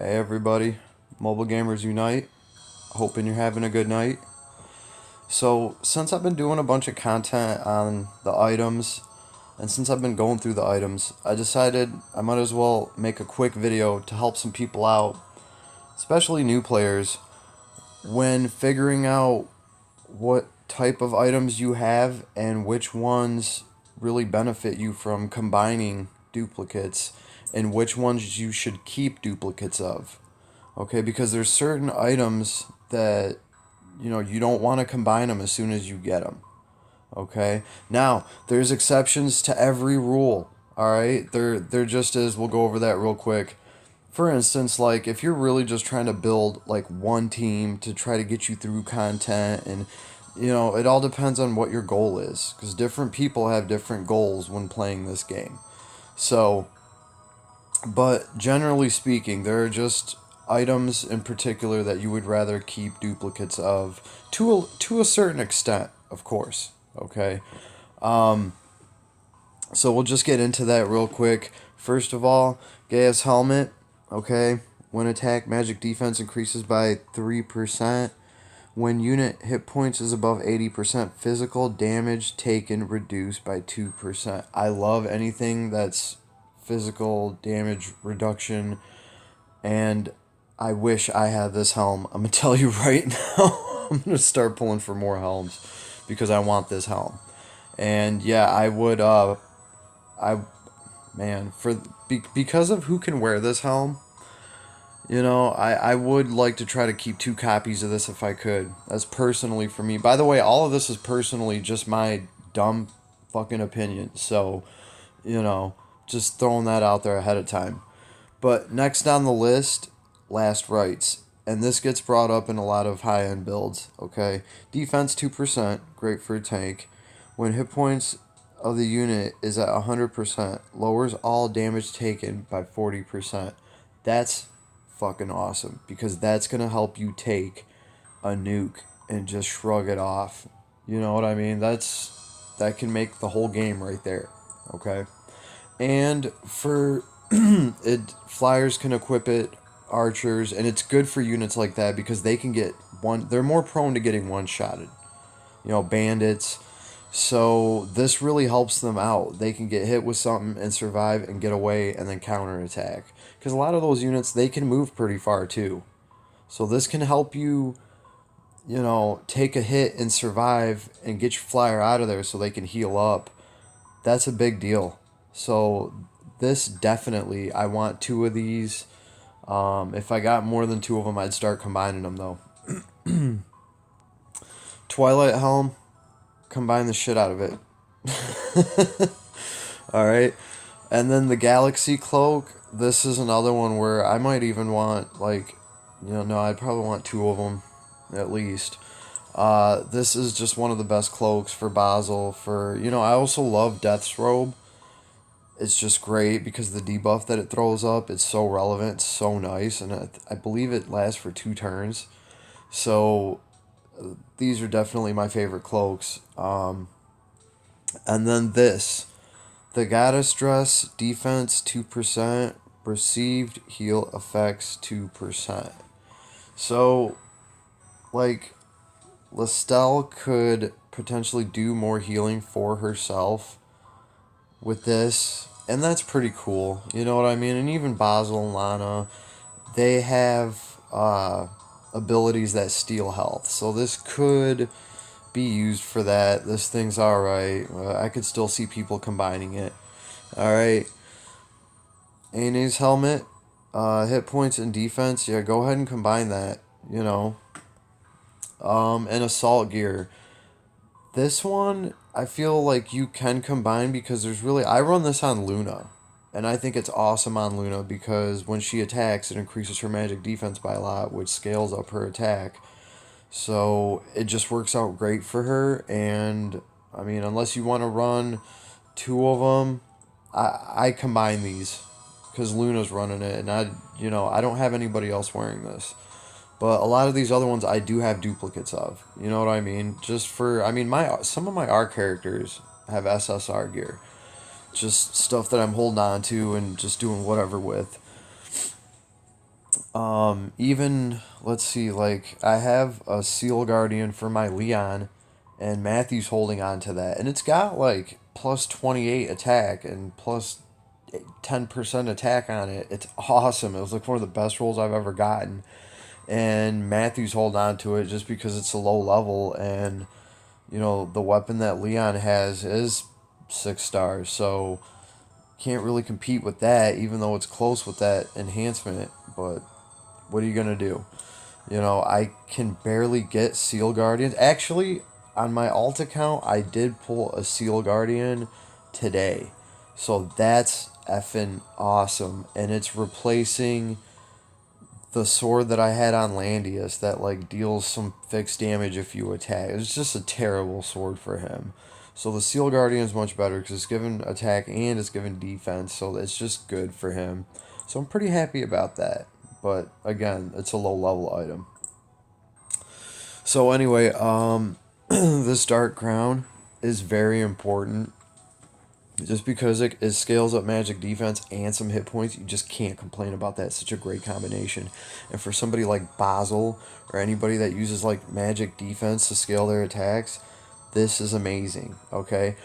Hey everybody, Mobile Gamers Unite. Hoping you're having a good night. So, since I've been doing a bunch of content on the items, and since I've been going through the items, I decided I might as well make a quick video to help some people out, especially new players, when figuring out what type of items you have and which ones really benefit you from combining duplicates and which ones you should keep duplicates of. Okay, because there's certain items that you don't want to combine them as soon as you get them. Okay, now there's exceptions to every rule. All right, there just is. We'll go over that real quick. For instance, like if you're really just trying to build like one team to try to get you through content, and it all depends on what your goal is, because different people have different goals when playing this game. So, but generally speaking, there are just items in particular that you would rather keep duplicates of to a certain extent, of course. Okay. So we'll just get into that real quick. First of all, Gaia's helmet. Okay. When attack magic defense increases by 3%. When unit hit points is above 80%, physical damage taken reduced by 2%. I love anything that's physical damage reduction, and I wish I had this helm. I'm gonna tell you right now, I'm gonna start pulling for more helms because I want this helm. And yeah, I would I man, because of who can wear this helm, I would like to try to keep 2 copies of this if I could. That's personally for me. By the way, all of this is personally just my dumb fucking opinion. So, just throwing that out there ahead of time. But next on the list, last rights. And this gets brought up in a lot of high end builds, okay? Defense 2%, great for a tank. When hit points of the unit is at 100%, lowers all damage taken by 40%. That's fucking awesome, because that's going to help you take a nuke and just shrug it off. You know what I mean? That can make the whole game right there, okay? And for it, flyers can equip it, archers, and it's good for units like that because they can get one. They're more prone to getting one-shotted. Bandits. So this really helps them out. They can get hit with something and survive and get away and then counterattack. Because a lot of those units, they can move pretty far too. So this can help you, take a hit and survive and get your flyer out of there so they can heal up. That's a big deal. So this definitely, I want 2 of these. If I got more than 2 of them, I'd start combining them though. Twilight Helm, combine the shit out of it. Alright. And then the Galaxy Cloak, this is another one where I might even want, no, I'd probably want 2 of them, at least. This is just one of the best cloaks for Basel. I also love Death's Robe. It's just great because the debuff that it throws up, it's so relevant, it's so nice, and I believe it lasts for 2 turns. So these are definitely my favorite cloaks. And then this, the Goddess Dress, defense 2%, received heal effects 2%. So, Lestelle could potentially do more healing for herself with this, and that's pretty cool. You know what I mean? And even Basil and Lana, they have abilities that steal health, so this could be used for that. This thing's alright. I could still see people combining it. Alright. Ane's helmet, hit points and defense, yeah, go ahead and combine that, and assault gear. This one, I feel like you can combine because I run this on Luna. And I think it's awesome on Luna because when she attacks, it increases her magic defense by a lot, which scales up her attack. So it just works out great for her. And, I mean, unless you want to run 2 of them, I combine these because Luna's running it. And I don't have anybody else wearing this. But a lot of these other ones I do have duplicates of. You know what I mean? Some of my R characters have SSR gear. Just stuff that I'm holding on to and just doing whatever with. Even, let's see, like, I have a Seal Guardian for my Leon, and Matthew's holding on to that. And it's got, like, plus 28 attack and plus 10% attack on it. It's awesome. It was, like, one of the best rolls I've ever gotten. And Matthew's holding on to it just because it's a low level, and, you know, the weapon that Leon has is 6 stars, so can't really compete with that, even though it's close with that enhancement. But what are you gonna do? You know, I can barely get Seal Guardians. Actually, on my alt account, I did pull a Seal Guardian today. So that's effing awesome. And it's replacing the sword that I had on Landius that, like, deals some fixed damage if you attack. It's just a terrible sword for him. So the Seal Guardian is much better because it's given attack and it's given defense. So it's just good for him. So I'm pretty happy about that. But again, it's a low level item. So anyway, this Dark Crown is very important. Just because it scales up magic defense and some hit points, you just can't complain about that. It's such a great combination. And for somebody like Basil or anybody that uses like magic defense to scale their attacks, this is amazing. Okay,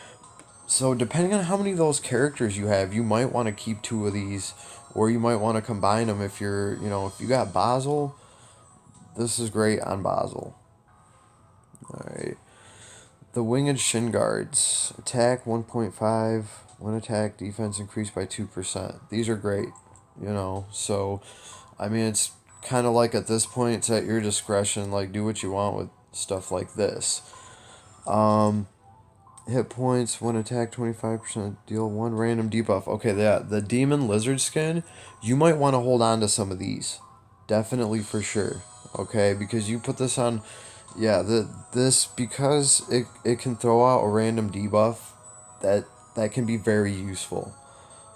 so depending on how many of those characters you have, you might want to keep 2 of these, or you might want to combine them if you're, you know, if you got Basil. This is great on Basil. All right. The Winged Shin Guards. Attack 1.5. One attack, defense increased by 2%. These are great, you know. So, I mean, it's kind of like at this point, it's at your discretion. Like, do what you want with stuff like this. Hit points, one attack, 25%, deal 1 random debuff. Okay, yeah, the Demon Lizard Skin, you might want to hold on to some of these. Definitely for sure. Okay, because you put this on. Yeah, this because it can throw out a random debuff, that can be very useful.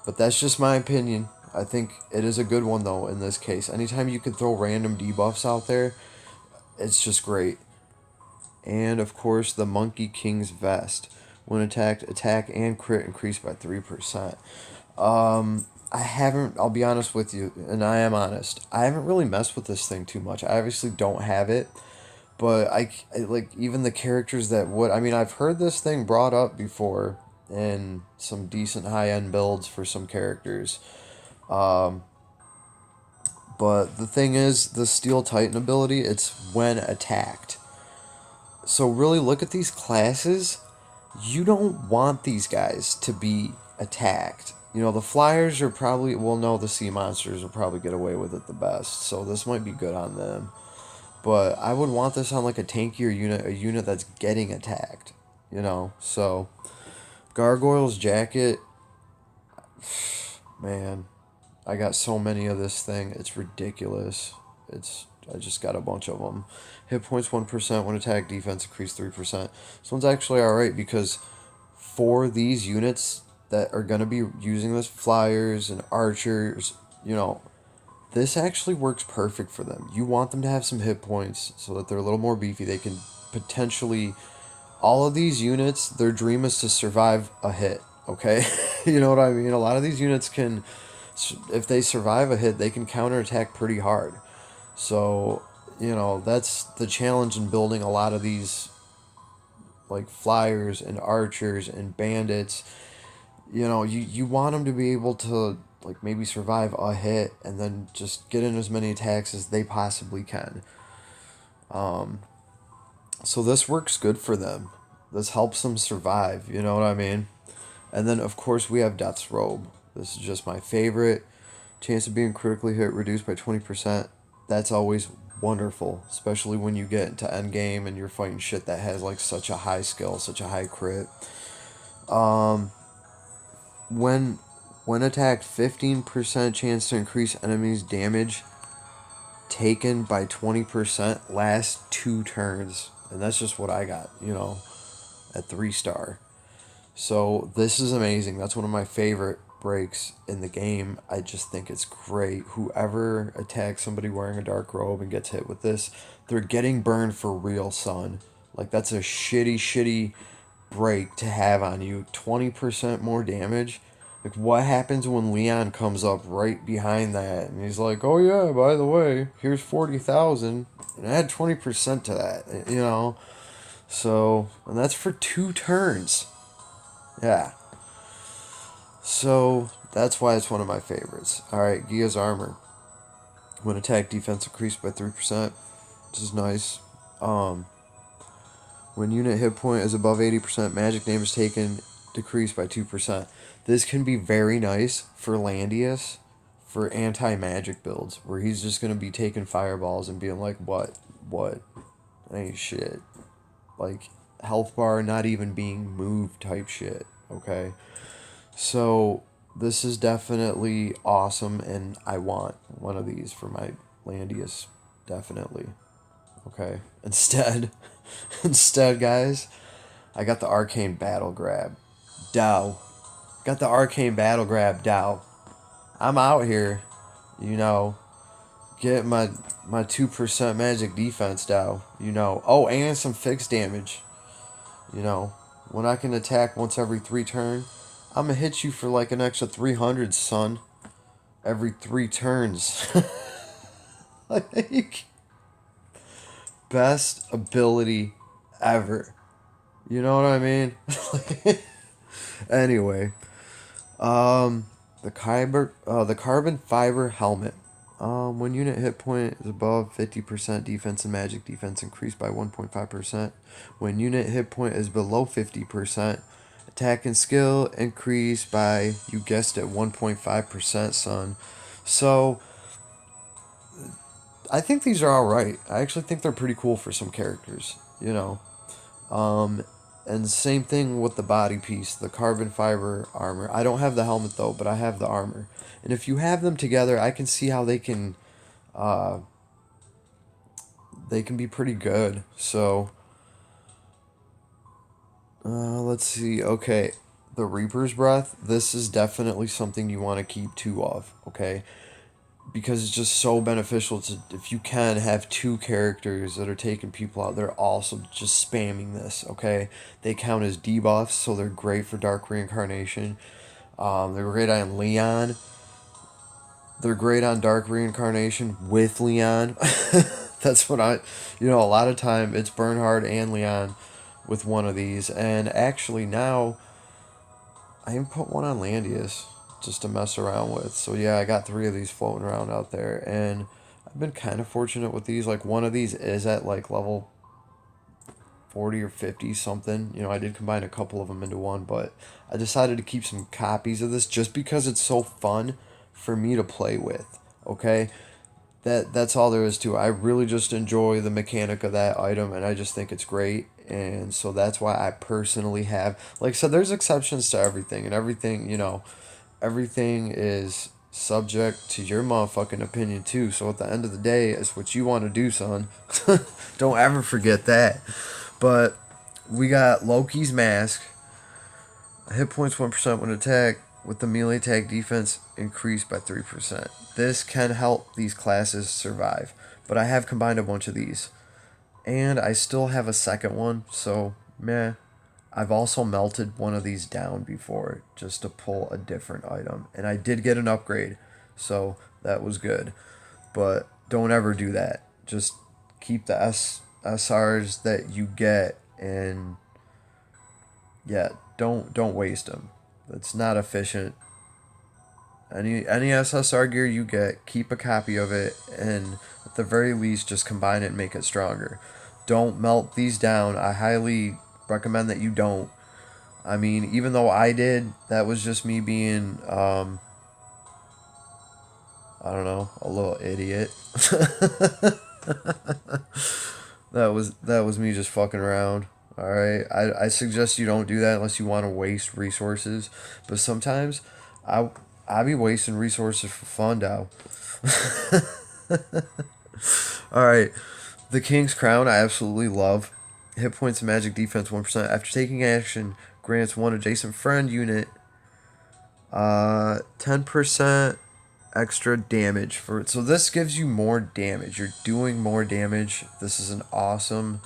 But that's just my opinion. I think it is a good one though in this case. Anytime you can throw random debuffs out there, it's just great. And of course the Monkey King's Vest. When attacked, attack and crit increased by 3%. I haven't, I'll be honest with you, and I am honest, I haven't really messed with this thing too much. I obviously don't have it. But I like even the characters that would. I mean, I've heard this thing brought up before in some decent high end builds for some characters. Um, but the thing is, the Steel Titan ability, it's when attacked. So really look at these classes. You don't want these guys to be attacked. You know, the Flyers are probably, well, no, the Sea Monsters will probably get away with it the best. So this might be good on them. But I would want this on like a tankier unit, a unit that's getting attacked, you know. So Gargoyle's jacket, man, I got so many of this thing. It's ridiculous. I just got a bunch of them. Hit points 1%, when attack, defense increase 3%. This one's actually alright because for these units that are gonna be using this, flyers and archers, you know, this actually works perfect for them. You want them to have some hit points so that they're a little more beefy. They can potentially. All of these units, their dream is to survive a hit, okay? You know what I mean? A lot of these units can. If they survive a hit, they can counterattack pretty hard. So, you know, that's the challenge in building a lot of these, like, flyers and archers and bandits. You know, you want them to be able to like maybe survive a hit and then just get in as many attacks as they possibly can. So this works good for them. This helps them survive, you know what I mean? And then of course we have Death's Robe. This is just my favorite. Chance of being critically hit reduced by 20%. That's always wonderful, especially when you get into endgame and you're fighting shit that has like such a high skill, such a high crit. Um when when attacked, 15% chance to increase enemies' damage taken by 20% last 2 turns. And that's just what I got, you know, at 3-star. So this is amazing. That's one of my favorite breaks in the game. I just think it's great. Whoever attacks somebody wearing a dark robe and gets hit with this, they're getting burned for real, son. Like, that's a shitty break to have on you. 20% more damage. Like, what happens when Leon comes up right behind that and he's like, "Oh yeah, by the way, here's 40,000 and add 20% to that," you know? So, and that's for 2 turns. Yeah. So, that's why it's one of my favorites. Alright, Gia's Armor. When attack defense increased by 3%, which is nice. When unit hit point is above 80%, magic damage taken decreased by 2%. This can be very nice for Landius for anti-magic builds, where he's just going to be taking fireballs and being like, what, ain't shit. Like, health bar not even being moved type shit, okay? So, this is definitely awesome, and I want one of these for my Landius, definitely. Okay. Instead, guys, I got the Arcane Battle Grab. Dow. Got the Arcane Battle Grab, Dow. I'm out here, you know, get my 2% magic defense, Dow. You know. Oh, and some fixed damage. You know. When I can attack once every 3 turns, I'm going to hit you for like an extra 300, son. Every 3 turns. Like, best ability ever. You know what I mean? Anyway, the carbon fiber helmet. When unit hit point is above 50%, defense and magic defense increased by 1.5%. When unit hit point is below 50%, attack and skill increase by, you guessed it, 1.5%, son. So, I think these are alright. I actually think they're pretty cool for some characters, you know. And same thing with the body piece, the carbon fiber armor. I don't have the helmet though, but I have the armor. And if you have them together, I can see how they can be pretty good. So let's see. Okay, the Reaper's Breath. This is definitely something you want to keep 2 of. Okay, because it's just so beneficial to, if you can, have 2 characters that are taking people out. They're also just spamming this, okay? They count as debuffs, so they're great for Dark Reincarnation. They're great on Leon. They're great on Dark Reincarnation with Leon. That's what a lot of time it's Bernhard and Leon with one of these. And actually now, I even put one on Landius just to mess around with. So yeah, I got 3 of these floating around out there, and I've been kind of fortunate with these. Like, one of these is at like level 40 or 50 something. You know, I did combine a couple of them into one, but I decided to keep some copies of this just because it's so fun for me to play with. Okay? That's all there is to it. I really just enjoy the mechanic of that item, and I just think it's great. And so that's why I personally have, like I said, there's exceptions to everything, and everything, everything is subject to your motherfucking opinion too. So at the end of the day, it's what you want to do, son. Don't ever forget that. But we got Loki's Mask. Hit points 1% when attack with the melee attack defense increased by 3%. This can help these classes survive. But I have combined a bunch of these. And I still have a second one, so meh. I've also melted one of these down before just to pull a different item. And I did get an upgrade, so that was good. But don't ever do that. Just keep the SRs that you get, and yeah, don't waste them. It's not efficient. Any SSR gear you get, keep a copy of it, and at the very least, just combine it and make it stronger. Don't melt these down. I highly recommend that you don't. I mean, even though I did, that was just me being, I don't know, a little idiot. that was me just fucking around. All right, I suggest you don't do that unless you want to waste resources. But sometimes, I be wasting resources for fun now. All right, the King's Crown I absolutely love. Hit points and magic defense 1%. After taking action, grants one adjacent friend unit 10% extra damage for it. So this gives you more damage. You're doing more damage. This is an awesome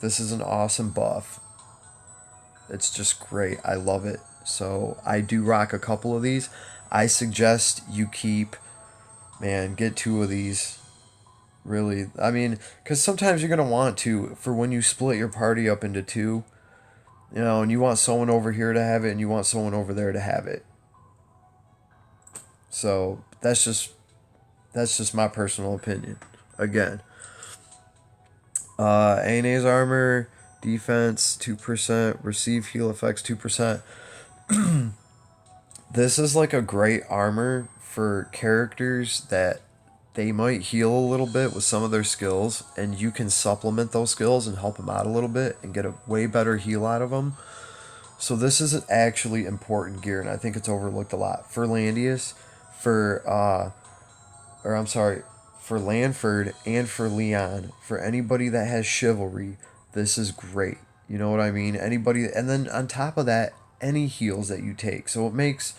this is an awesome buff. It's just great. I love it. So I do rock a couple of these. I suggest you keep, man, get 2 of these. Really, I mean, because sometimes you're gonna want to for when you split your party up into 2, and you want someone over here to have it, and you want someone over there to have it. So that's just my personal opinion. Again, ANA's armor, defense 2%, receive heal effects 2%. This is like a great armor for characters that they might heal a little bit with some of their skills, and you can supplement those skills and help them out a little bit and get a way better heal out of them. So this is actually important gear, and I think it's overlooked a lot. For Landius, for Lanford and for Leon, for anybody that has chivalry, this is great. You know what I mean? Anybody, and then on top of that, any heals that you take. So it makes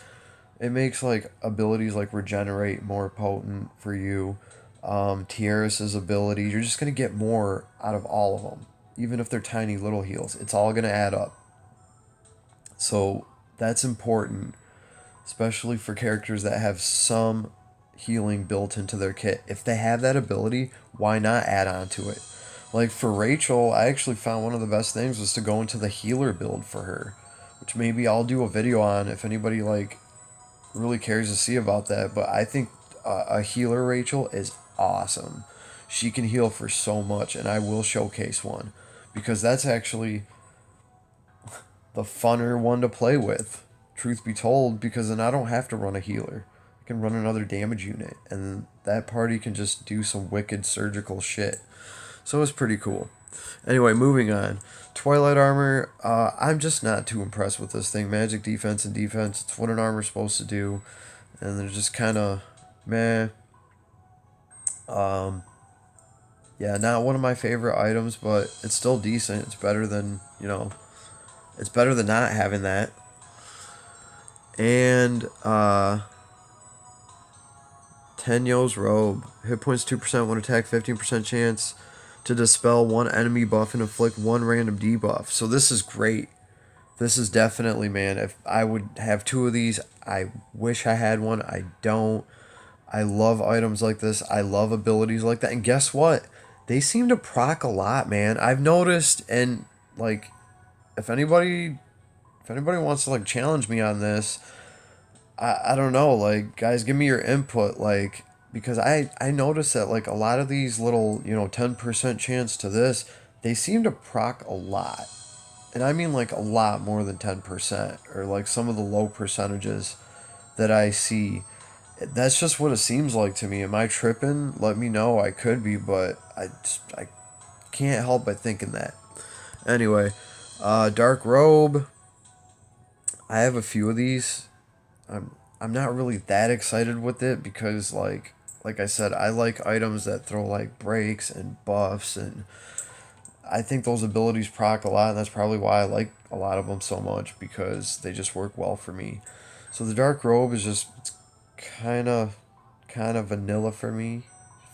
like abilities like regenerate more potent for you. Tiaris's ability, you're just gonna get more out of all of them, even if they're tiny little heals. It's all gonna add up. So that's important, especially for characters that have some healing built into their kit. If they have that ability, why not add on to it? Like for Rachel, I actually found one of the best things was to go into the healer build for her, which maybe I'll do a video on if anybody like really cares to see about that. But I think a healer Rachel is awesome. She can heal for so much, and I will showcase one because that's actually the funner one to play with, truth be told, because then I don't have to run a healer. I can run another damage unit, and that party can just do some wicked surgical shit. So it's pretty cool. Anyway, moving on. Twilight armor, I'm just not too impressed with this thing. Magic defense and defense, it's what an armor's supposed to do, and they're just kind of meh. Yeah, not one of my favorite items, but it's still decent. It's better than, it's better than not having that. And Tenyo's robe. Hit points 2%, one attack, 15% chance to dispel one enemy buff and inflict one random debuff. So this is great. This is definitely, man, if I would have 2 of these, I wish I had one. I don't. I love items like this. I love abilities like that. And guess what? They seem to proc a lot, man. I've noticed, and like if anybody wants to like challenge me on this, I don't know, like guys, give me your input, like because I noticed that like a lot of these little 10% chance to this, they seem to proc a lot, and I mean like a lot more than 10%, or like some of the low percentages that I see. That's just what it seems like to me. Am I tripping? Let me know. I could be, but I can't help but thinking that. Anyway, dark robe. I have a few of these. I'm not really that excited with it because like I said, I like items that throw like breaks and buffs, and I think those abilities proc a lot, and that's probably why I like a lot of them so much, because they just work well for me. So the dark robe is just, it's kind of vanilla for me,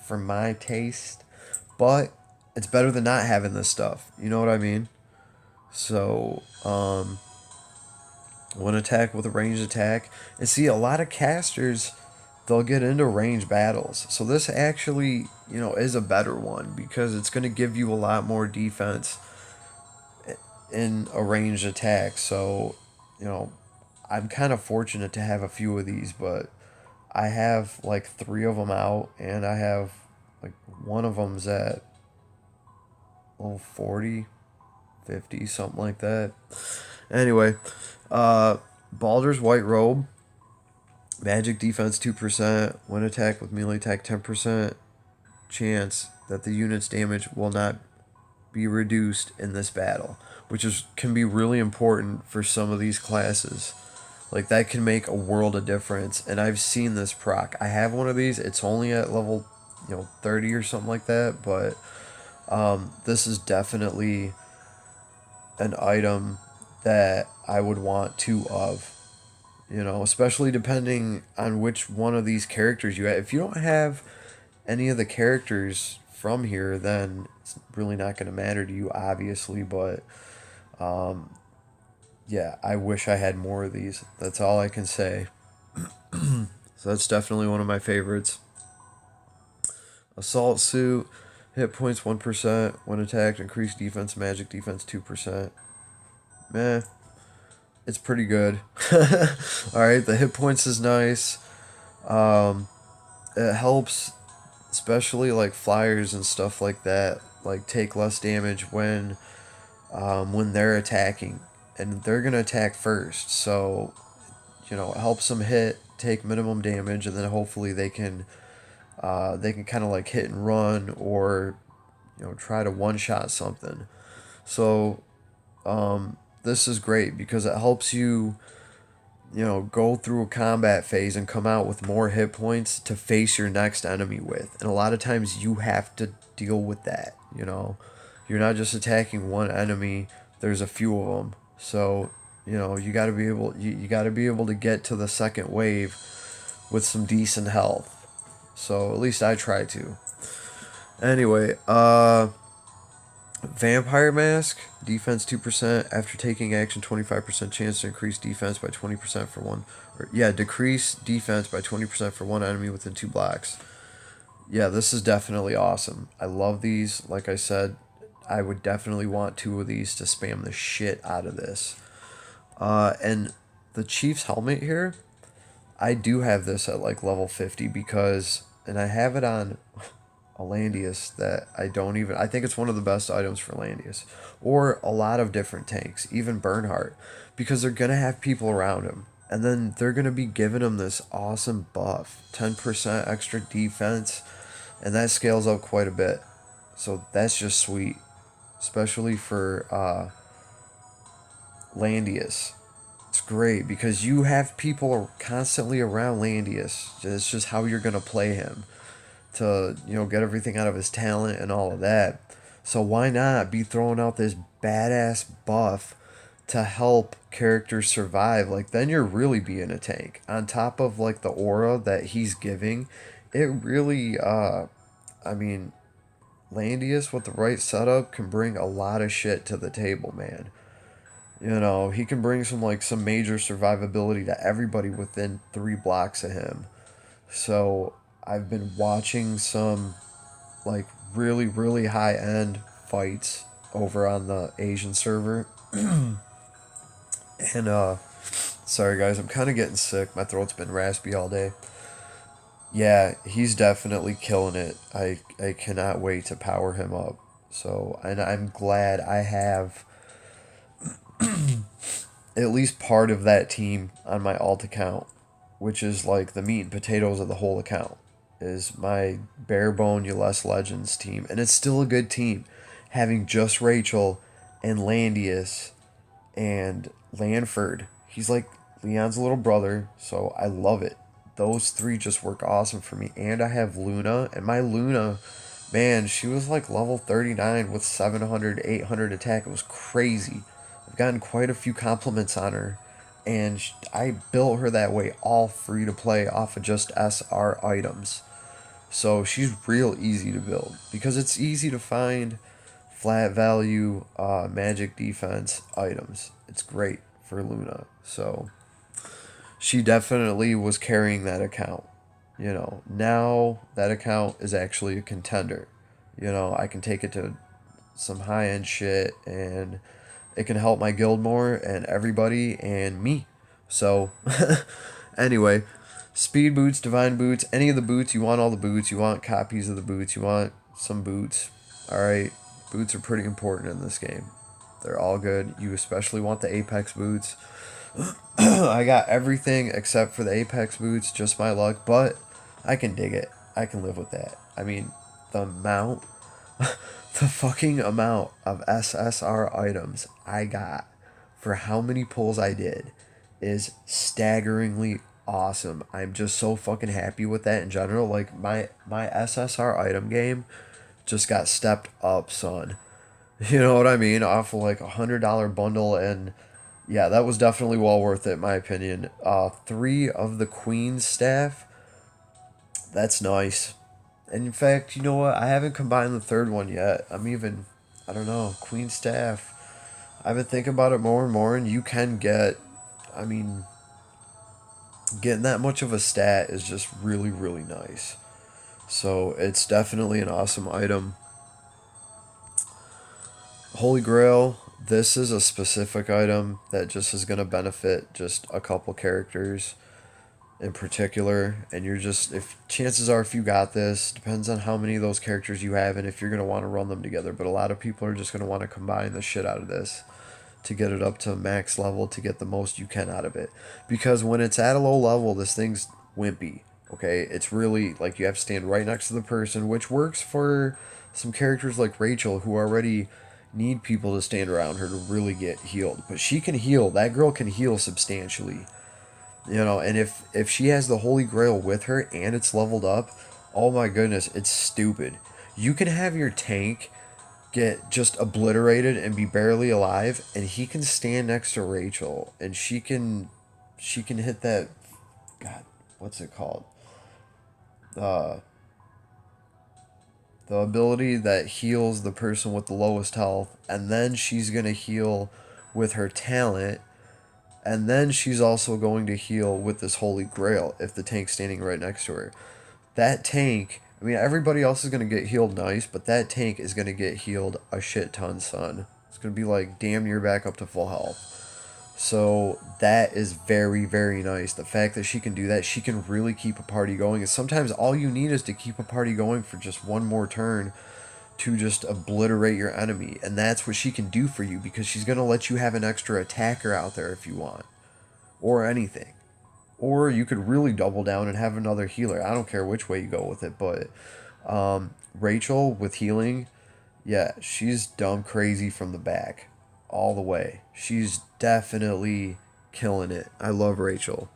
for my taste, but it's better than not having this stuff. You know what I mean? So one attack with a ranged attack. And see, a lot of casters, they'll get into range battles. So this actually, is a better one because it's going to give you a lot more defense in a ranged attack. So, I'm kind of fortunate to have a few of these, but I have like 3 of them out, and I have like one of them's at 40, 50, something like that. Anyway, Baldur's White Robe. Magic defense 2%. When attack with melee attack 10% chance that the unit's damage will not be reduced in this battle, which can be really important for some of these classes. Like that can make a world of difference, and I've seen this proc. I have one of these. It's only at level 30 or something like that, but this is definitely an item that I would want 2 of. Especially depending on which one of these characters you have. If you don't have any of the characters from here, then it's really not going to matter to you, obviously. But yeah, I wish I had more of these. That's all I can say. So that's definitely one of my favorites. Assault suit, hit points 1% when attacked, increased defense, magic defense 2%. Meh, it's pretty good. Alright, the hit points is nice. Um, it helps, especially like flyers and stuff like that, like take less damage when they're attacking, and they're gonna attack first. So it helps them take minimum damage, and then hopefully they can kind of like hit and run, or try to one shot something. So this is great because it helps you go through a combat phase and come out with more hit points to face your next enemy with. And a lot of times you have to deal with that. You're not just attacking one enemy. There's a few of them. So you got to be able you got to be able to get to the second wave with some decent health. So at least I try to. Anyway, Vampire Mask, defense 2%. After taking action, 25% chance to increase defense by 20% for one. Decrease defense by 20% for one enemy within 2 blocks. Yeah, this is definitely awesome. I love these. Like I said, I would definitely want 2 of these to spam the shit out of this. And the Chief's helmet here, I do have this at like level 50 because, and I have it on Landius that I think it's one of the best items for Landius, or a lot of different tanks, even Bernhardt, because they're gonna have people around him, and then they're gonna be giving him this awesome buff, 10% extra defense, and that scales up quite a bit. So that's just sweet, especially for Landius. It's great because you have people constantly around Landius. It's just how you're gonna play him to get everything out of his talent and all of that. So why not be throwing out this badass buff to help characters survive? Like, then you're really being a tank. On top of like the aura that he's giving, it really I mean, Landius with the right setup can bring a lot of shit to the table, man. He can bring some major survivability to everybody within 3 blocks of him. So I've been watching some like really really high end fights over on the Asian server. And sorry guys, I'm kind of getting sick. My throat's been raspy all day. Yeah, he's definitely killing it. I cannot wait to power him up. So, and I'm glad I have at least part of that team on my alt account, which is like the meat and potatoes of the whole account, is my bare bone Uless Legends team. And it's still a good team, having just Rachel and Landius and Lanford. He's like Leon's little brother, so I love it. Those 3 just work awesome for me. And I have Luna, and my Luna, man, she was like level 39 with 700, 800 attack. It was crazy. I've gotten quite a few compliments on her, and I built her that way, all free to play off of just SR items. So she's real easy to build because it's easy to find flat value magic defense items. It's great for Luna. So she definitely was carrying that account. Now that account is actually a contender. I can take it to some high end shit, and it can help my guild more and everybody and me. So, anyway, speed boots, divine boots, any of the boots. You want all the boots. You want copies of the boots. You want some boots. Alright, boots are pretty important in this game. They're all good. You especially want the Apex boots. I got everything except for the Apex boots, just my luck, but I can dig it. I can live with that. I mean, the amount, the fucking amount of SSR items I got for how many pulls I did is staggeringly awesome. I'm just so fucking happy with that in general. Like, my SSR item game just got stepped up, son. You know what I mean? Off of like $100 bundle, and yeah, that was definitely well worth it, in my opinion. 3 of the Queen's staff. That's nice. And in fact, you know what? I haven't combined the 3rd one yet. I don't know, Queen's staff. I've been thinking about it more and more, and you can get, I mean, getting that much of a stat is just really, really nice. So it's definitely an awesome item. Holy Grail, this is a specific item that just is going to benefit just a couple characters in particular, and you're just, if chances are, if you got this, depends on how many of those characters you have and if you're going to want to run them together, but a lot of people are just going to want to combine the shit out of this to get it up to max level, to get the most you can out of it, because when it's at a low level, this thing's wimpy. Okay, it's really like you have to stand right next to the person, which works for some characters like Rachel, who already need people to stand around her to really get healed, but she can heal, that girl can heal substantially. And if she has the Holy Grail with her and it's leveled up, oh my goodness, it's stupid. You can have your tank get just obliterated and be barely alive, and he can stand next to Rachel, and she can hit that, God, what's it called? Uh the ability that heals the person with the lowest health, and then she's gonna heal with her talent. And then she's also going to heal with this Holy Grail if the tank's standing right next to her. That tank, I mean, everybody else is going to get healed nice, but that tank is going to get healed a shit ton, son. It's going to be like damn near back up to full health. So that is very, very nice. The fact that she can do that, she can really keep a party going. And sometimes all you need is to keep a party going for just one more turn to just obliterate your enemy. And that's what she can do for you, because she's going to let you have an extra attacker out there if you want. Or anything. Or you could really double down and have another healer. I don't care which way you go with it, but Rachel with healing, yeah, she's dumb crazy from the back. All the way. She's definitely killing it. I love Rachel.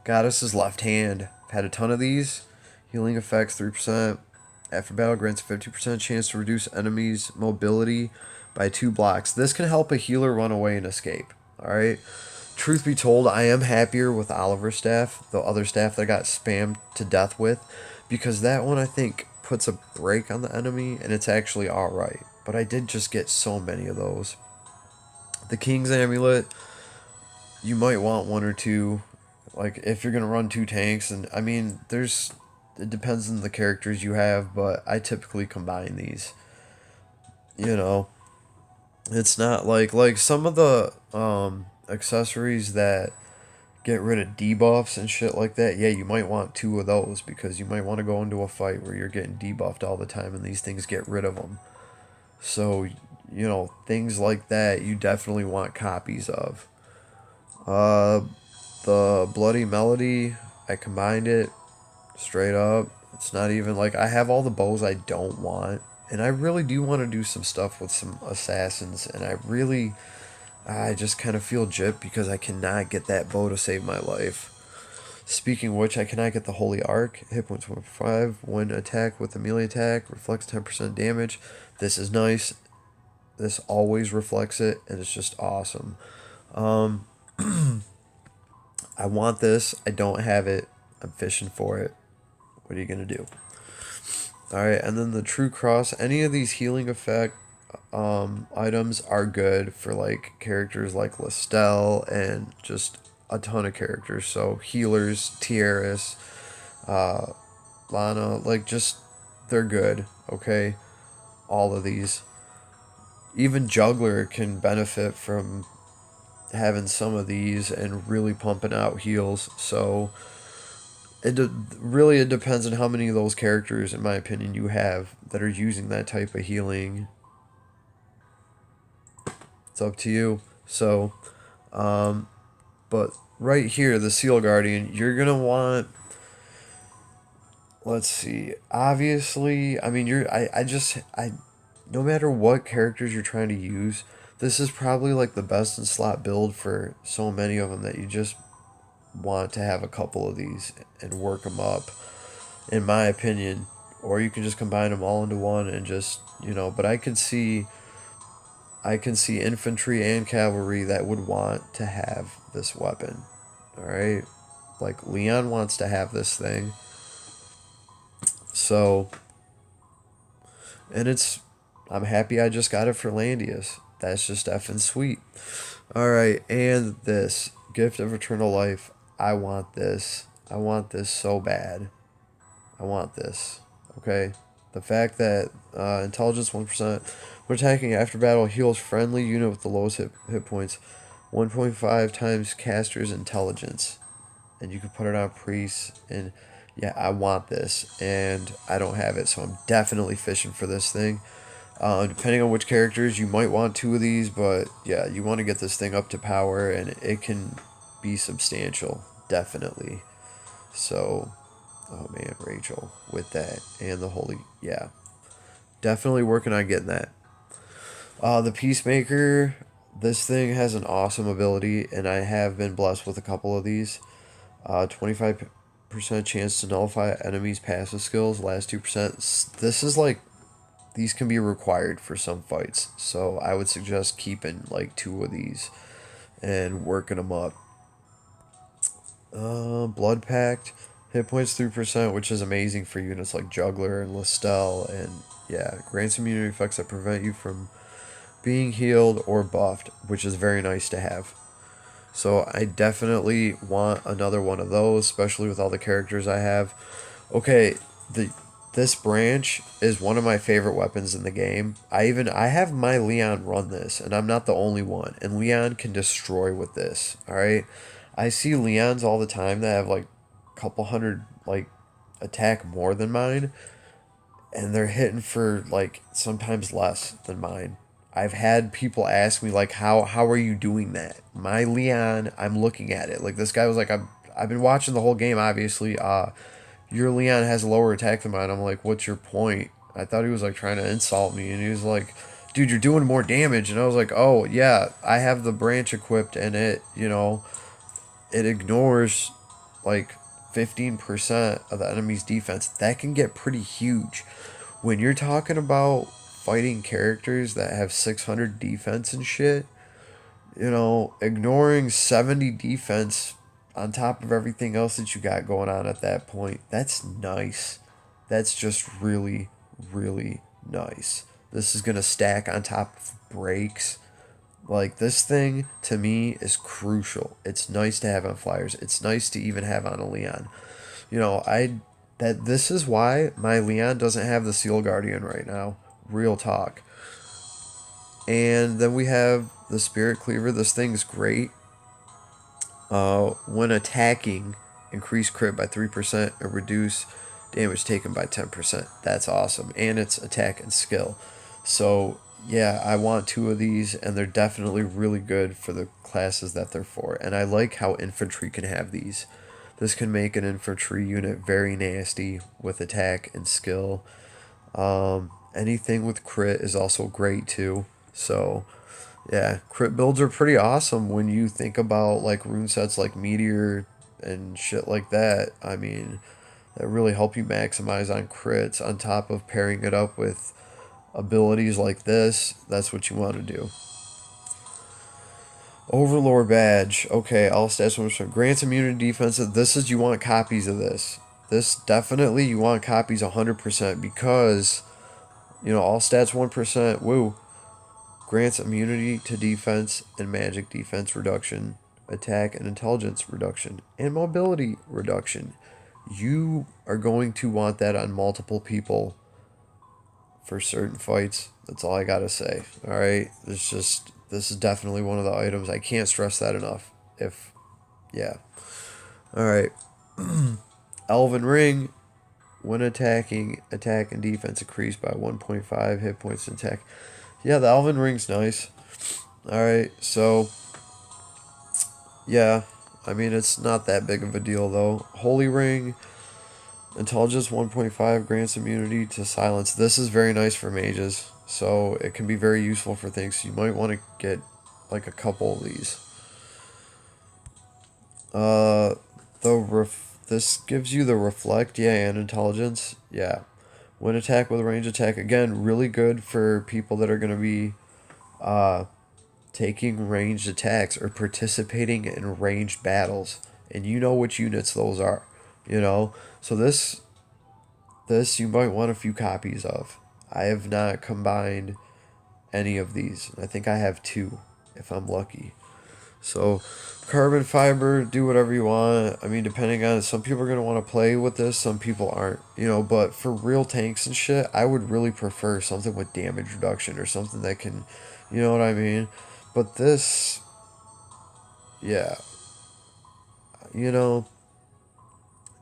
Goddess's left hand. I've had a ton of these. Healing effects 3%. After battle grants a 50% chance to reduce enemies' mobility by 2 blocks. This can help a healer run away and escape. Alright? Truth be told, I am happier with Oliver's staff, the other staff that I got spammed to death with, because that one I think puts a break on the enemy, and it's actually alright. But I did just get so many of those. The King's Amulet, you might want one or two, like if you're going to run 2 tanks, and I mean, it depends on the characters you have, but I typically combine these. It's not like some of the accessories that get rid of debuffs and shit like that. Yeah, you might want 2 of those, because you might want to go into a fight where you're getting debuffed all the time and these things get rid of them. So, things like that you definitely want copies of. The Bloody Melody, I combined it straight up. It's not even like I have all the bows I don't want. And I really do want to do some stuff with some assassins, and I just kind of feel gypped because I cannot get that bow to save my life. Speaking of which, I cannot get the Holy Arc. Hit points 1.5. When attack with a melee attack, reflects 10% damage. This is nice. This always reflects it, and it's just awesome. I want this. I don't have it. I'm fishing for it. What are you going to do? Alright, and then the True Cross. Any of these healing effect items are good for like characters like Lestelle and just a ton of characters. So healers, Tiaris, Lana, like just they're good. Okay, all of these. Even Juggler can benefit from having some of these and really pumping out heals. So it depends on how many of those characters, in my opinion, you have that are using that type of healing. It's up to you. So, but right here, the Seal Guardian, you're gonna want. Let's see. Obviously, I mean, no matter what characters you're trying to use, this is probably like the best in slot build for so many of them that you just want to have a couple of these and work them up, in my opinion. Or you can just combine them all into one and just, but I can see infantry and cavalry that would want to have this weapon. Alright? Like, Leon wants to have this thing. So, and I'm happy I just got it for Landius. That's just effing sweet. Alright, and this. Gift of Eternal Life. I want this. I want this so bad. I want this. Okay? The fact that intelligence 1%, when attacking after battle, heals friendly unit with the lowest hit points 1.5 times caster's intelligence. And you can put it on priests. And yeah, I want this. And I don't have it, so I'm definitely fishing for this thing. Depending on which characters, you might want 2 of these, but yeah, you want to get this thing up to power, and it can be substantial, definitely. So, oh man, Rachel, with that, and the Holy, yeah, definitely working on getting that. The Peacemaker, this thing has an awesome ability, and I have been blessed with a couple of these. 25% chance to nullify enemies' passive skills, last 2%. This is like, these can be required for some fights, so I would suggest keeping like 2 of these and working them up. Blood Pact, hit points 3%, which is amazing for units like Juggler and Listel, and yeah, grants immunity effects that prevent you from being healed or buffed, which is very nice to have. So I definitely want another one of those, especially with all the characters I have. Okay, this branch is one of my favorite weapons in the game. I have my Leon run this, and I'm not the only one. And Leon can destroy with this. All right, I see Leons all the time that have like a couple hundred like attack more than mine, and they're hitting for like sometimes less than mine. I've had people ask me like, how are you doing that? My Leon, I'm looking at it like this guy was like, I've been watching the whole game. Obviously, your Leon has a lower attack than mine. I'm like, what's your point? I thought he was like trying to insult me, and he was like, dude, you're doing more damage. And I was like, oh yeah, I have the branch equipped, and it it ignores like 15% of the enemy's defense. That can get pretty huge. When you're talking about fighting characters that have 600 defense and shit, ignoring 70 defense on top of everything else that you got going on at that point, that's nice. That's just really, really nice. This is going to stack on top of breaks. Like, this thing, to me, is crucial. It's nice to have on flyers. It's nice to even have on a Leon. This is why my Leon doesn't have the Seal Guardian right now. Real talk. And then we have the Spirit Cleaver. This thing's great. When attacking, increase crit by 3% and reduce damage taken by 10%. That's awesome. And it's attack and skill. So, yeah, I want 2 of these, and they're definitely really good for the classes that they're for. And I like how infantry can have these. This can make an infantry unit very nasty with attack and skill. Anything with crit is also great too. So, yeah, crit builds are pretty awesome when you think about like rune sets like Meteor and shit like that. I mean, that really help you maximize on crits on top of pairing it up with abilities like this. That's what you want to do. Overlord badge. Okay, all stats 1%. Grants immunity defensive. This is, you want copies of this. This definitely you want copies 100% because, all stats 1%. Woo. Grants immunity to defense and magic defense reduction, attack and intelligence reduction, and mobility reduction. You are going to want that on multiple people for certain fights. That's all I gotta say. Alright? This is definitely one of the items. I can't stress that enough. Yeah. Alright. Elven Ring. When attacking, attack and defense increase by 1.5 hit points in attack. Yeah, the Elven Ring's nice. Alright, so, yeah, I mean, it's not that big of a deal, though. Holy Ring, intelligence 1.5 grants immunity to silence. This is very nice for mages, so it can be very useful for things. You might want to get, like, a couple of these. This gives you the reflect, yeah, and intelligence, yeah. When attack with a range attack, again, really good for people that are going to be taking ranged attacks or participating in ranged battles. And you know which units those are, So this you might want a few copies of. I have not combined any of these. I think I have 2 if I'm lucky. So, carbon fiber, do whatever you want. I mean, depending on, some people are going to want to play with this, some people aren't, but for real tanks and shit, I would really prefer something with damage reduction or something that can, you know what I mean? But this, yeah, you know,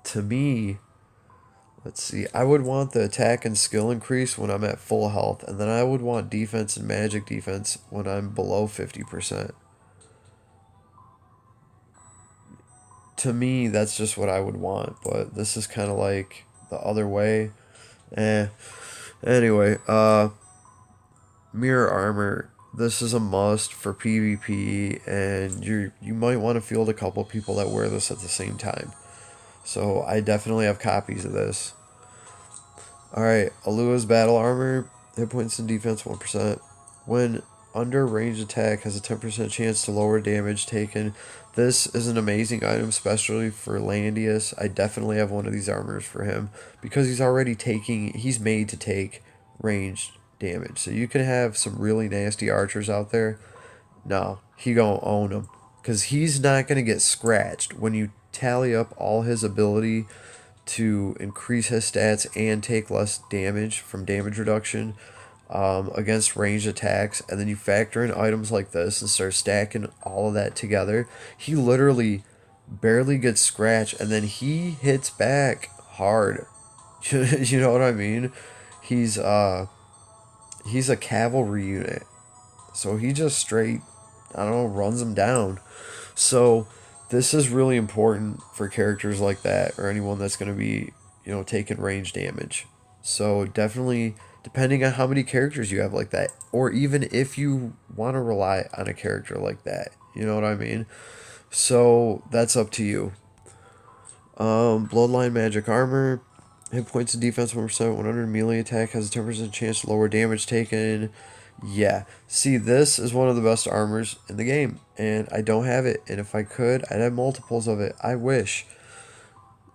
to me, let's see, I would want the attack and skill increase when I'm at full health, and then I would want defense and magic defense when I'm below 50%. To me, that's just what I would want, but this is kind of like the other way. Eh. Anyway, mirror armor. This is a must for PvP, and you might want to field a couple people that wear this at the same time. So I definitely have copies of this. Alright, Alua's battle armor, hit points and defense 1%. When under range attack, has a 10% chance to lower damage taken. This is an amazing item, especially for Landius. I definitely have one of these armors for him because he's made to take ranged damage. So you can have some really nasty archers out there. No, he gonna own them because he's not gonna get scratched when you tally up all his ability to increase his stats and take less damage from damage reduction against ranged attacks, and then you factor in items like this and start stacking all of that together, he literally barely gets scratched, and then he hits back hard. You know what I mean? He's a cavalry unit, so he just straight, I don't know, runs them down. So this is really important for characters like that, or anyone that's going to be, taking range damage. So definitely, depending on how many characters you have like that, or even if you want to rely on a character like that, you know what I mean? So that's up to you. Bloodline magic armor, hit points and defense 1%, 100 melee attack, has a 10% chance to lower damage taken. Yeah, see, this is one of the best armors in the game, and I don't have it, and if I could, I'd have multiples of it. I wish.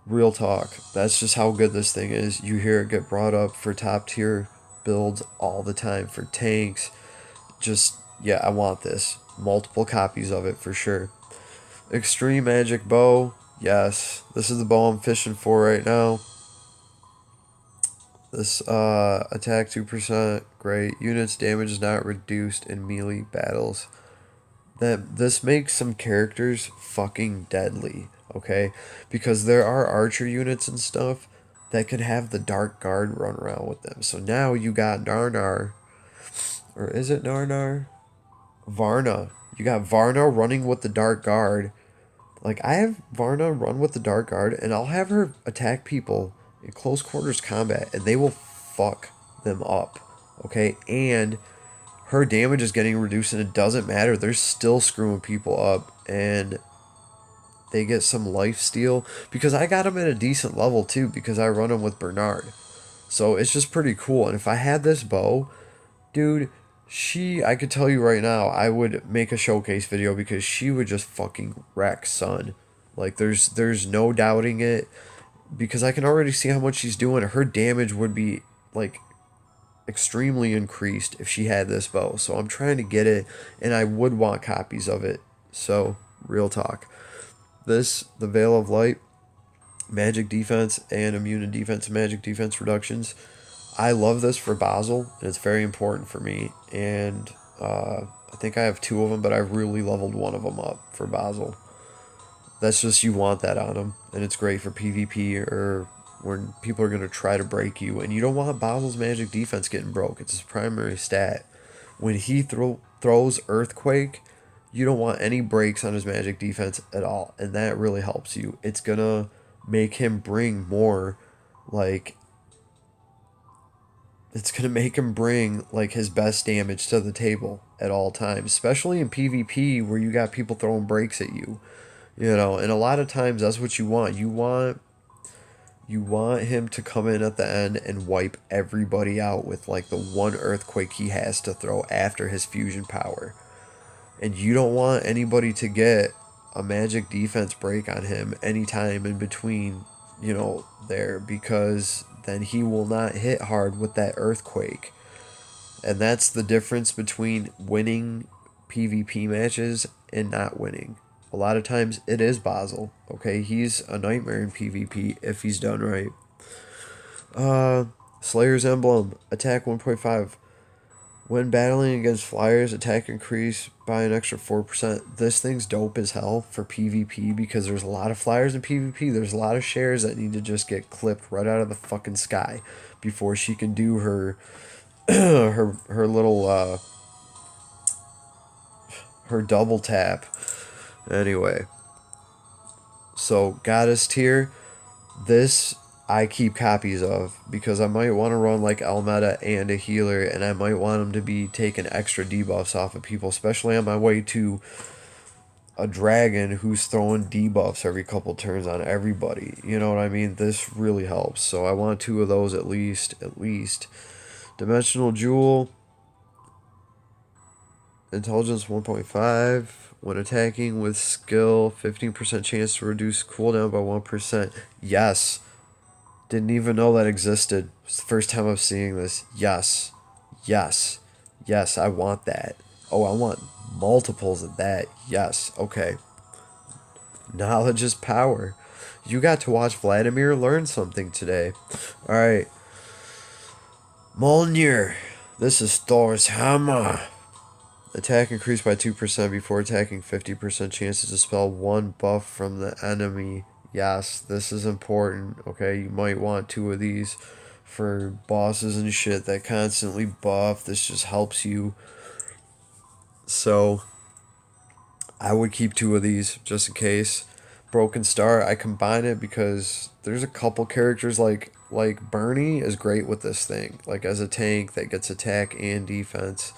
Real talk. That's just how good this thing is. You hear it get brought up for top tier builds all the time, for tanks. Just, yeah, I want this. Multiple copies of it for sure. Extreme magic bow. Yes, this is the bow I'm fishing for right now. This attack 2%, great. Units damage is not reduced in melee battles. This makes some characters fucking deadly, okay? Because there are archer units and stuff that can have the Dark Guard run around with them. So now you got Narnar, or is it Narnar? Varna. You got Varna running with the Dark Guard. Like, I have Varna run with the Dark Guard, and I'll have her attack people in close quarters combat, and they will fuck them up, okay? And her damage is getting reduced, and it doesn't matter. They're still screwing people up, and they get some life steal, because I got them at a decent level, too, because I run them with Bernard. So it's just pretty cool, and if I had this bow, dude, I could tell you right now, I would make a showcase video, because she would just fucking wreck, son. Like, there's no doubting it, because I can already see how much she's doing. Her damage would be, like, extremely increased if she had this bow. So I'm trying to get it, and I would want copies of it. So, real talk. The Veil of Light, magic defense, and immune to defense and magic defense reductions. I love this for Basel, and it's very important for me. And I think I have 2 of them, but I've really leveled one of them up for Basel. That's just, you want that on them, and it's great for PvP or when people are going to try to break you, and you don't want Basil's magic defense getting broke. It's his primary stat. When he throws Earthquake, you don't want any breaks on his magic defense at all, and that really helps you. It's going to make him bring more, like, it's going to make him bring, like, his best damage to the table at all times, especially in PvP where you got people throwing breaks at you. And a lot of times that's what you want. You want him to come in at the end and wipe everybody out with, like, the one Earthquake he has to throw after his fusion power. And you don't want anybody to get a magic defense break on him anytime in between, there, because then he will not hit hard with that Earthquake. And that's the difference between winning PvP matches and not winning. A lot of times it is Basel. Okay, he's a nightmare in PvP if he's done right. Slayer's Emblem, attack 1.5. When battling against flyers, attack increase by an extra 4%. This thing's dope as hell for PvP because there's a lot of flyers in PvP. There's a lot of shares that need to just get clipped right out of the fucking sky before she can do her her little her double tap. Anyway, so goddess tier, this I keep copies of because I might want to run like Elmeta and a healer, and I might want them to be taking extra debuffs off of people, especially on my way to a dragon who's throwing debuffs every couple turns on everybody. You know what I mean? This really helps. So I want 2 of those at least. Dimensional Jewel, Intelligence 1.5. When attacking with skill, 15% chance to reduce cooldown by 1%. Yes. Didn't even know that existed. It's the first time I'm seeing this. Yes. Yes. Yes, I want that. Oh, I want multiples of that. Yes. Okay. Knowledge is power. You got to watch Vladimir learn something today. Alright. Mjolnir. This is Thor's hammer. Attack increased by 2% before attacking, 50% chance to dispel 1 buff from the enemy. Yes, this is important. Okay, you might want 2 of these for bosses and shit that constantly buff. This just helps you. So I would keep 2 of these just in case. Broken Star, I combine it because there's a couple characters like Bernie is great with this thing, like as a tank that gets attack and defense.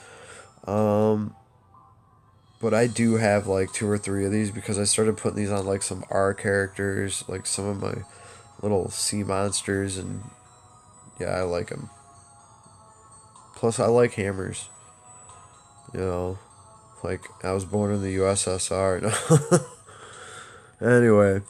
But I do have like 2 or 3 of these because I started putting these on like some R characters, like some of my little sea monsters, and yeah, I like them. Plus, I like hammers. You know, like I was born in the USSR. Anyway,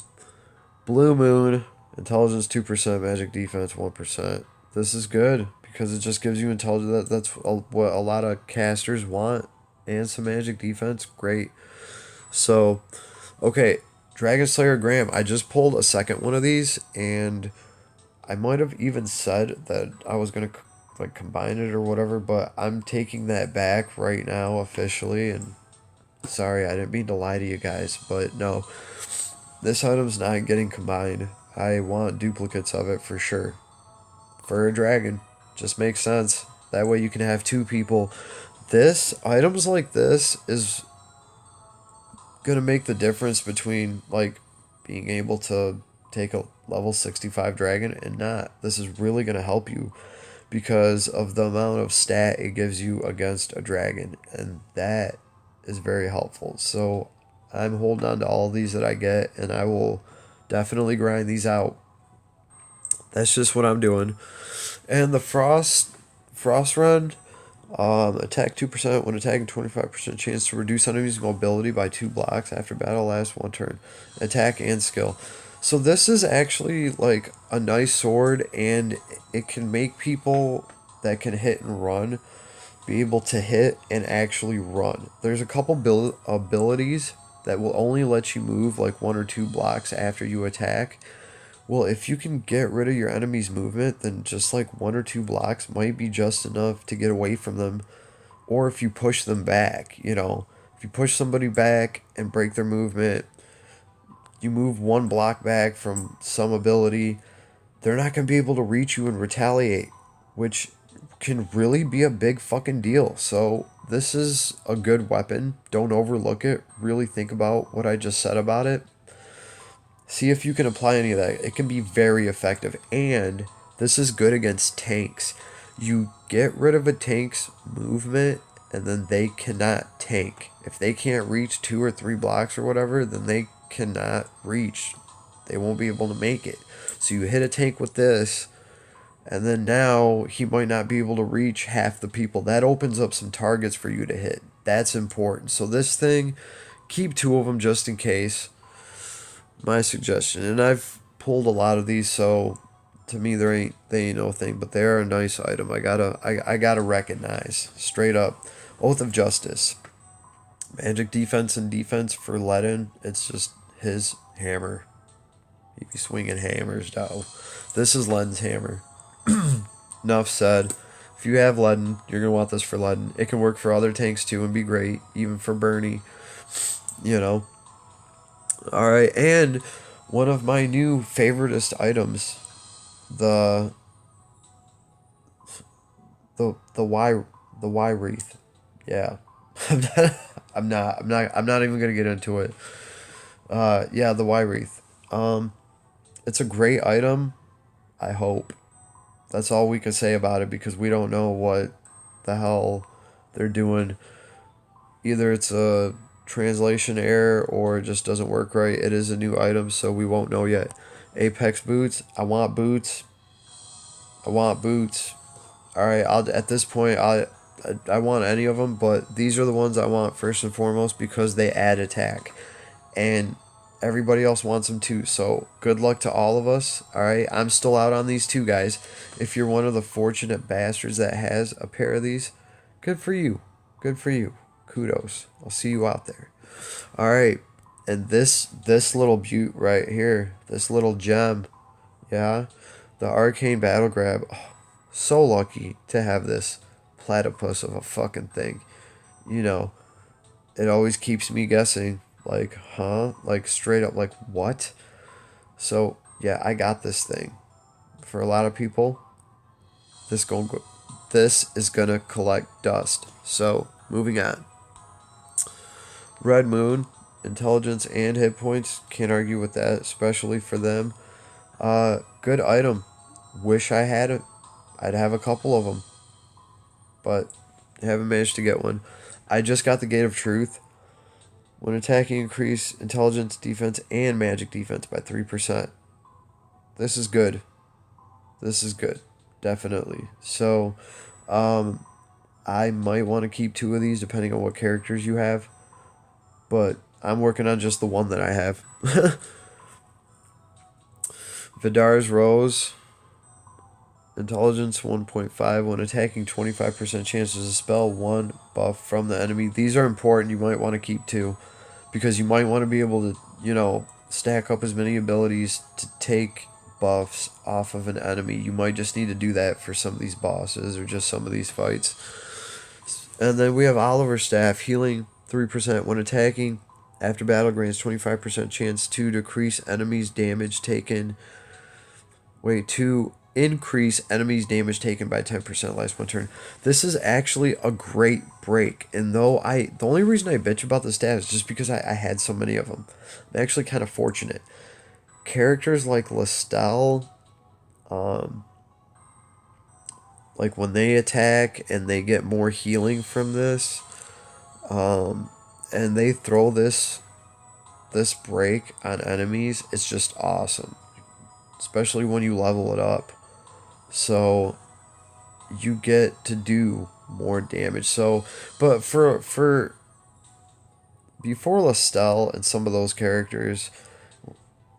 Blue Moon, Intelligence 2%, Magic Defense 1%. This is good because it just gives you intelligence. That's what a lot of casters want. And some magic defense, great. So, okay, Dragon Slayer Graham. I just pulled a second one of these, and I might have even said that I was gonna like combine it or whatever, but I'm taking that back right now officially. And sorry, I didn't mean to lie to you guys, but no, this item's not getting combined. I want duplicates of it for sure. For a dragon, just makes sense. That way you can have 2 people. Items like this is gonna make the difference between like being able to take a level 65 dragon and not. This is really gonna help you because of the amount of stat it gives you against a dragon, and that is very helpful. So I'm holding on to all these that I get, and I will definitely grind these out. That's just what I'm doing. And the frost run. Attack 2% when attacking, 25% chance to reduce enemies' mobility by 2 blocks after battle lasts 1 turn. Attack and skill. So this is actually like a nice sword, and it can make people that can hit and run be able to hit and actually run. There's a couple abilities that will only let you move like 1 or 2 blocks after you attack. Well, if you can get rid of your enemy's movement, then just like 1 or 2 blocks might be just enough to get away from them. Or if you push them back, you know, if you push somebody back and break their movement, you move 1 block back from some ability, they're not going to be able to reach you and retaliate, which can really be a big fucking deal. So this is a good weapon. Don't overlook it. Really think about what I just said about it. See if you can apply any of that. It can be very effective. And this is good against tanks. You get rid of a tank's movement, and then they cannot tank. If they can't reach 2 or 3 blocks or whatever, then they cannot reach. They won't be able to make it. So you hit a tank with this, and then now he might not be able to reach half the people. That opens up some targets for you to hit. That's important. So this thing, keep 2 of them just in case. My suggestion. And I've pulled a lot of these, so To me, they ain't no thing, but they are a nice item. I gotta recognize straight up. Oath of Justice, magic defense and defense for Ledin. It's just his hammer. He be swinging hammers, though. This is Ledin's hammer. Enough said. If you have Ledin, you're gonna want this for Ledin. It can work for other tanks too and be great, even for Bernie. You know. All right, and one of my new favoritist items, the Y wreath. Yeah. I'm not even gonna get into it. Yeah, the Y wreath. It's a great item. I hope. That's all we can say about it because we don't know what the hell they're doing. Either it's a translation error or it just doesn't work right. It is a new item, so we won't know yet. Apex boots. I want boots. I want boots. All right. At this point, I want any of them, but these are the ones I want first and foremost because they add attack, and everybody else wants them too. So good luck to all of us. All right. I'm still out on these two guys. If you're one of the fortunate bastards that has a pair of these, good for you. Good for you. Kudos. I'll see you out there. All right. And this little beaut right here, this little gem, yeah, the arcane battle grab. Oh, so lucky to have this platypus of a fucking thing. You know, it always keeps me guessing. Like, huh? Like straight up, like what? So yeah, I got this thing. For a lot of people, this is gonna collect dust. So moving on. Red Moon, intelligence and hit points. Can't argue with that, especially for them. Good item. Wish I had it. I'd have a couple of them, but haven't managed to get one. I just got the Gate of Truth. When attacking, increase intelligence, defense, and magic defense by 3%. This is good. This is good. Definitely. So, I might want to keep two of these depending on what characters you have. But I'm working on just the one that I have. Vidar's Rose. Intelligence 1.5. When attacking, 25% chance to dispel one buff from the enemy. These are important. You might want to keep two. Because you might want to be able to, stack up as many abilities to take buffs off of an enemy. You might just need to do that for some of these bosses or just some of these fights. And then we have Oliver's Staff. Healing 3% when attacking. After battle grants 25% chance to decrease enemies' damage taken. To increase enemies' damage taken by 10% last one turn. This is actually a great break. And the only reason I bitch about the stat is just because I had so many of them. I'm actually kind of fortunate. Characters like Lestel, like when they attack and they get more healing from this, and they throw this break on enemies, it's just awesome. Especially when you level it up. So you get to do more damage. So, but for before Lestel and some of those characters,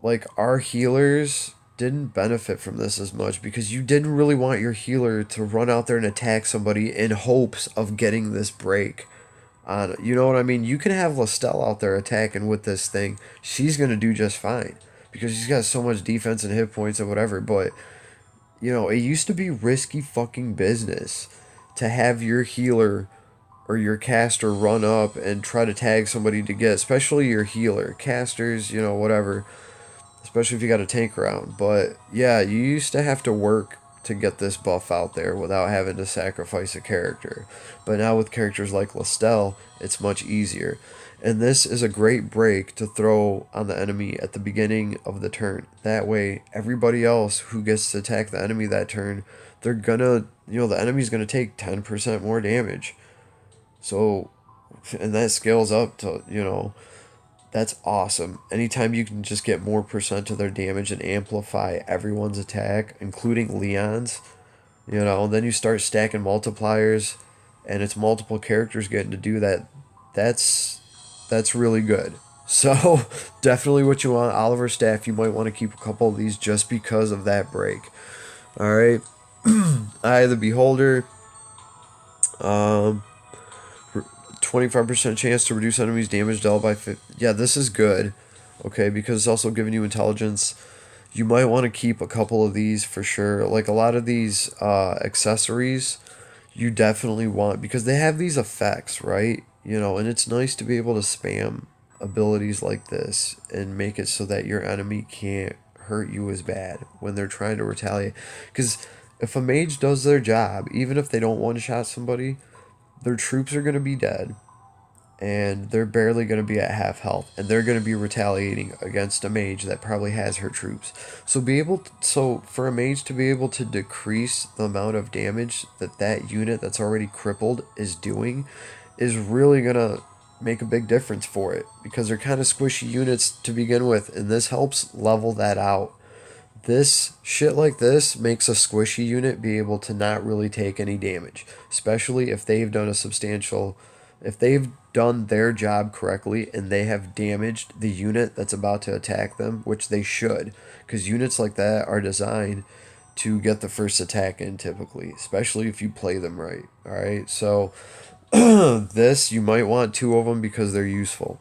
like our healers didn't benefit from this as much because you didn't really want your healer to run out there and attack somebody in hopes of getting this break on it. You know what I mean? You can have Lestel out there attacking with this thing. She's going to do just fine because she's got so much defense and hit points and whatever, but it used to be risky fucking business to have your healer or your caster run up and try to tag somebody to get, especially your healer. Casters, whatever. Especially if you got a tank around. But yeah, you used to have to work to get this buff out there without having to sacrifice a character. But now with characters like Lestel, it's much easier. And this is a great break to throw on the enemy at the beginning of the turn. That way, everybody else who gets to attack the enemy that turn, they're gonna, the enemy's gonna take 10% more damage. So, and that scales up to, that's awesome. Anytime you can just get more percent of their damage and amplify everyone's attack, including Leon's, then you start stacking multipliers, and it's multiple characters getting to do that. That's really good. So definitely what you want. Oliver Staff, you might want to keep a couple of these just because of that break. All right. Eye of the Beholder. Um, 25% chance to reduce enemies' damage dealt by 50. Yeah, this is good. Okay, because it's also giving you intelligence. You might want to keep a couple of these for sure. Like a lot of these accessories, you definitely want because they have these effects, right? You know, and it's nice to be able to spam abilities like this and make it so that your enemy can't hurt you as bad when they're trying to retaliate. Because if a mage does their job, even if they don't one shot somebody, their troops are going to be dead and they're barely going to be at half health and they're going to be retaliating against a mage that probably has her troops. So for a mage to be able to decrease the amount of damage that unit that's already crippled is doing is really going to make a big difference for it because they're kind of squishy units to begin with, and this helps level that out. This shit like this makes a squishy unit be able to not really take any damage, especially if they've done a substantial, if they've done their job correctly and they have damaged the unit that's about to attack them, which they should, because units like that are designed to get the first attack in typically, especially if you play them right. All right, so this you might want two of them because they're useful.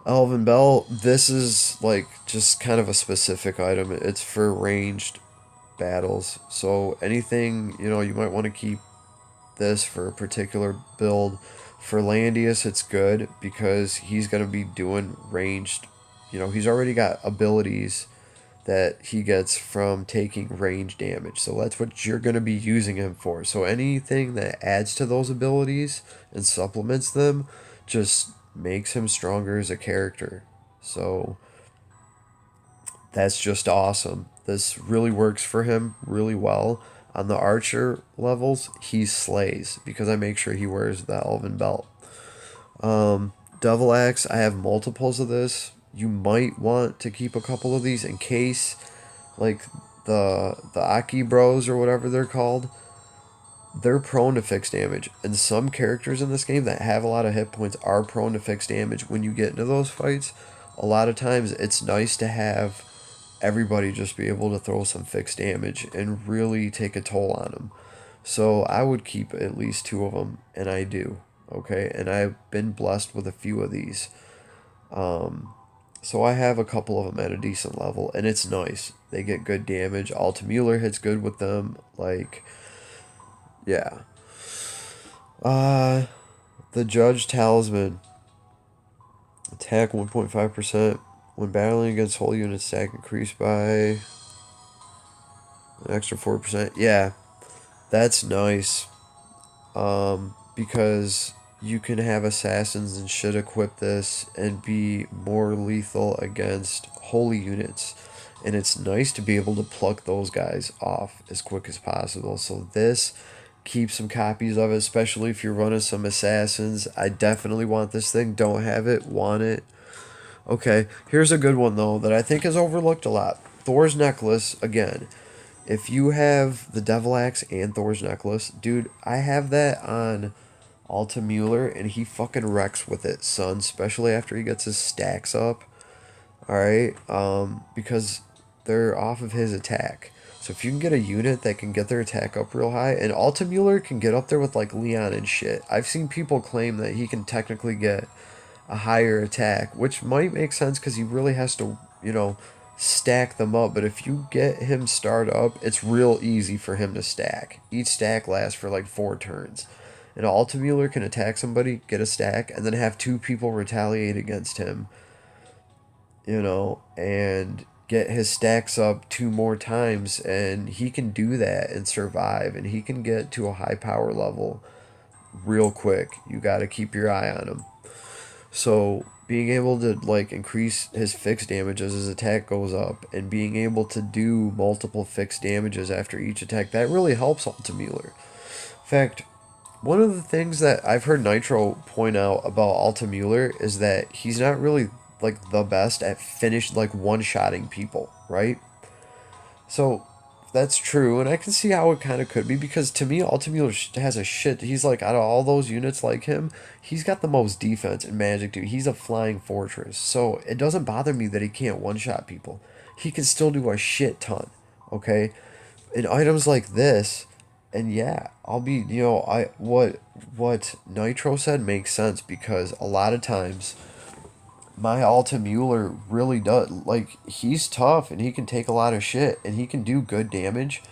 Elven Bell, this is like just kind of a specific item. It's for ranged battles. So anything, you know, you might want to keep this for a particular build. For Landius, it's good because he's going to be doing ranged, you know, he's already got abilities that he gets from taking range damage. So that's what you're going to be using him for. So anything that adds to those abilities and supplements them just makes him stronger as a character. So that's just awesome. This really works for him really well. On the archer levels, he slays because I make sure he wears the elven belt. Devil Axe, I have multiples of this. You might want to keep a couple of these in case, like the Aki Bros or whatever they're called, they're prone to fixed damage. And some characters in this game that have a lot of hit points are prone to fixed damage. When you get into those fights, a lot of times it's nice to have everybody just be able to throw some fixed damage and really take a toll on them. So I would keep at least two of them, and I do. Okay, and I've been blessed with a few of these. So I have a couple of them at a decent level, and it's nice. They get good damage. Altamuller hits good with them. Like, yeah. Uh, the Judge Talisman. Attack 1.5%. When battling against whole units, stack increased by an extra 4%. Yeah, that's nice. Because you can have assassins and shit equip this and be more lethal against holy units. And it's nice to be able to pluck those guys off as quick as possible. So this, keep some copies of it, especially if you're running some assassins. I definitely want this thing. Don't have it, want it. Okay, here's a good one though that I think is overlooked a lot. Thor's necklace, again. If you have the Devil Axe and Thor's necklace, dude, I have that on Alta Mueller and he fucking wrecks with it, son, especially after he gets his stacks up. Alright? Because they're off of his attack. So if you can get a unit that can get their attack up real high, and Alta Mueller can get up there with like Leon and shit. I've seen people claim that he can technically get a higher attack, which might make sense because he really has to, you know, stack them up. But if you get him start up, it's real easy for him to stack. Each stack lasts for like 4 turns. And Altamuller can attack somebody, get a stack, and then have 2 people retaliate against him, you know, and get his stacks up 2 more times. And he can do that and survive. And he can get to a high power level real quick. You got to keep your eye on him. So being able to like increase his fixed damage as his attack goes up and being able to do multiple fixed damages after each attack, that really helps Altamuller. In fact, one of the things that I've heard Nitro point out about Altamuller is that he's not really like the best at one-shotting people, right? So That's true, and I can see how it kind of could be because to me, Altamule has a shit. He's like out of all those units like him, he's got the most defense in Magic, dude. He's a flying fortress, so it doesn't bother me that he can't one shot people. He can still do a shit ton, okay? In items like this, and yeah, I'll be I what Nitro said makes sense because a lot of times my Alta Mueller really does. Like, he's tough and he can take a lot of shit and he can do good damage,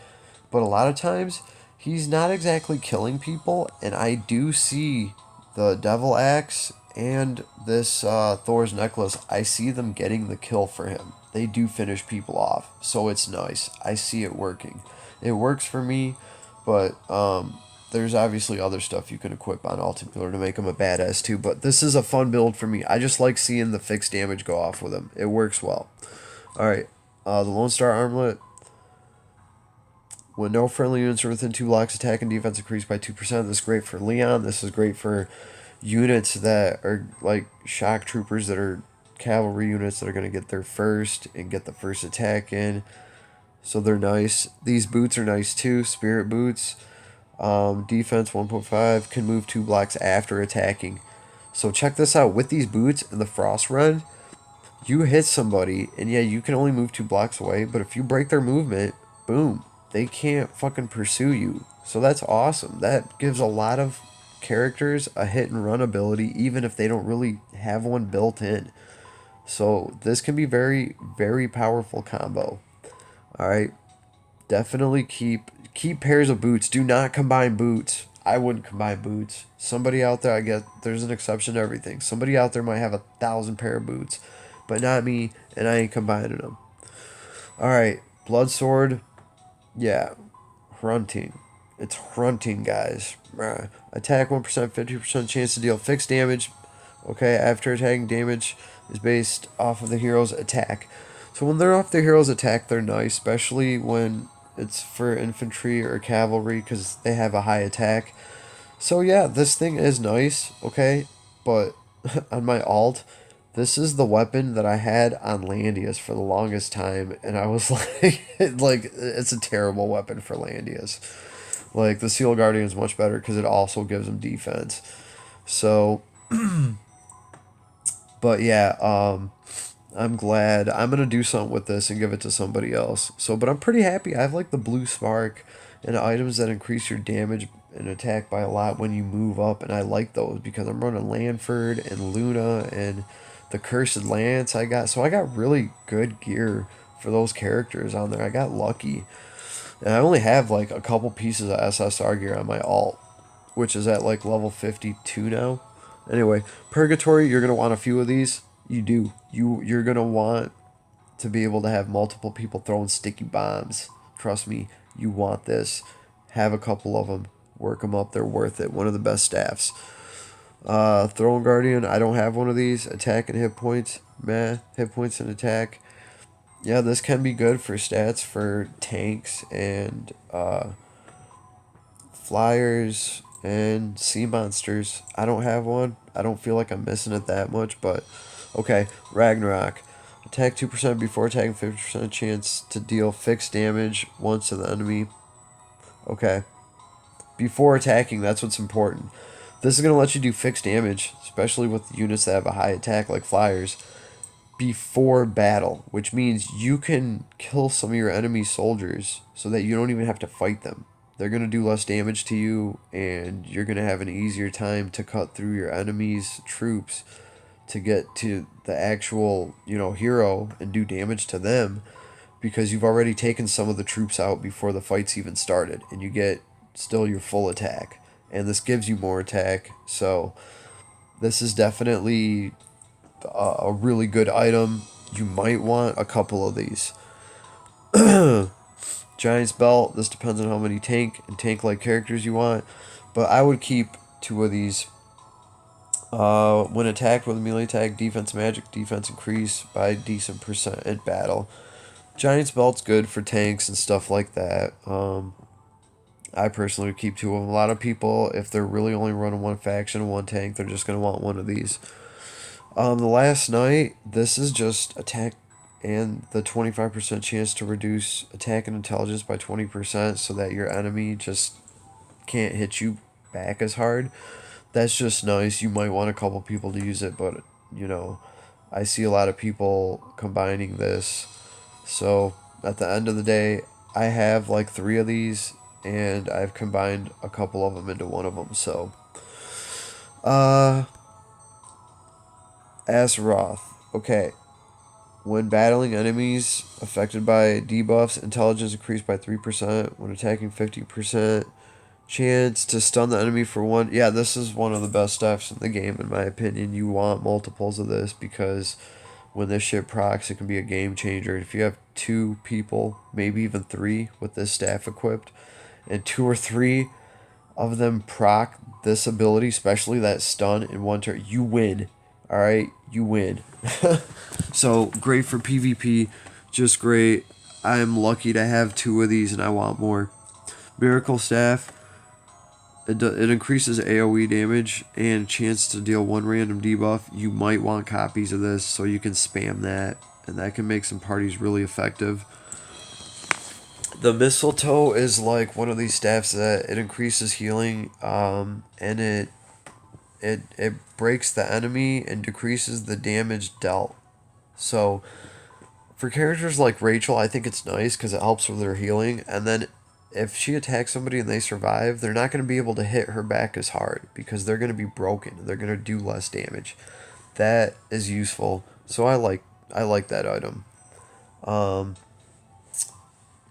but a lot of times he's not exactly killing people. And I do see the Devil Axe and this Thor's Necklace, I see them getting the kill for him. They do finish people off, so it's nice. I see it working. It works for me, but there's obviously other stuff you can equip on Altamiller to make him a badass too, but this is a fun build for me. I just like seeing the fixed damage go off with him. It works well. Alright, the Lone Star Armlet. When no friendly units are within 2 blocks, attack and defense increase by 2%. This is great for Leon. This is great for units that are like shock troopers that are cavalry units that are going to get their first and get the first attack in. So they're nice. These boots are nice too. Spirit boots. Defense 1.5, can move 2 blocks after attacking. So check this out. With these boots and the Frost Rend, you hit somebody, and yeah, you can only move 2 blocks away, but if you break their movement, boom, they can't fucking pursue you. So that's awesome. That gives a lot of characters a hit and run ability, even if they don't really have one built in. So this can be very, very powerful combo. Alright. Definitely keep pairs of boots. Do not combine boots. I wouldn't combine boots. Somebody out there, I guess there's an exception to everything. Somebody out there might have 1,000 pair of boots, but not me, and I ain't combining them. Alright, Blood Sword. Yeah, Hrunting. It's Hrunting, guys. Attack 1%, 50% chance to deal fixed damage. Okay, after attacking, damage is based off of the hero's attack. So when they're off the hero's attack, they're nice, especially when it's for infantry or cavalry because they have a high attack. So yeah, this thing is nice, okay? But on my alt, this is the weapon that I had on Landius for the longest time, and I was like, it's a terrible weapon for Landius. Like, the Seal Guardian is much better because it also gives him defense. So, but yeah, I'm glad. I'm going to do something with this and give it to somebody else. So, but I'm pretty happy. I have like the Blue Spark and items that increase your damage and attack by a lot when you move up. And I like those because I'm running Lanford and Luna and the Cursed Lance I got. So I got really good gear for those characters on there. I got lucky. And I only have like a couple pieces of SSR gear on my alt, which is at like level 52 now. Anyway, Purgatory, you're going to want a few of these. You do. You're going to want to be able to have multiple people throwing sticky bombs. Trust me, you want this. Have a couple of them. Work them up. They're worth it. One of the best staffs. Throne Guardian, I don't have one of these. Attack and hit points. Meh. Hit points and attack. Yeah, this can be good for stats for tanks and flyers and sea monsters. I don't have one. I don't feel like I'm missing it that much, but okay. Ragnarok. Attack 2% before attacking, 50% chance to deal fixed damage once to the enemy. Okay. Before attacking, that's what's important. This is going to let you do fixed damage, especially with units that have a high attack like flyers, before battle, which means you can kill some of your enemy soldiers so that you don't even have to fight them. They're going to do less damage to you, and you're going to have an easier time to cut through your enemy's troops to get to the actual, hero and do damage to them because you've already taken some of the troops out before the fight's even started, and you get still your full attack. And this gives you more attack, so this is definitely a really good item. You might want a couple of these. Giant's Belt, this depends on how many tank and tank-like characters you want, but I would keep 2 of these. When attacked with a melee attack, defense magic, defense increase by a decent percent in battle. Giant's Belt's good for tanks and stuff like that. I personally would keep 2 of them. A lot of people, if they're really only running one faction and one tank, they're just going to want one of these. The Last Night, this is just attack and the 25% chance to reduce attack and intelligence by 20% so that your enemy just can't hit you back as hard. That's just nice. You might want a couple people to use it, but you know, I see a lot of people combining this. So at the end of the day, I have like 3 of these, and I've combined a couple of them into one of them. So, uh, Azeroth. Okay. When battling enemies affected by debuffs, intelligence increased by 3%. When attacking, 50% chance to stun the enemy for 1. Yeah, this is one of the best stuffs in the game, in my opinion. You want multiples of this because when this shit procs, it can be a game changer. If you have 2 people, maybe even 3, with this staff equipped, and 2 or 3 of them proc this ability, especially that stun in one turn, you win. Alright? You win. So, great for PvP. Just great. I'm lucky to have 2 of these, and I want more. Miracle Staff. It increases AoE damage and chance to deal 1 random debuff. You might want copies of this so you can spam that, and that can make some parties really effective. The Mistletoe is like one of these staffs that it increases healing, and it breaks the enemy and decreases the damage dealt. So for characters like Rachel, I think it's nice because it helps with their healing, and then if she attacks somebody and they survive, they're not going to be able to hit her back as hard because they're going to be broken. They're going to do less damage. That is useful. So I like that item.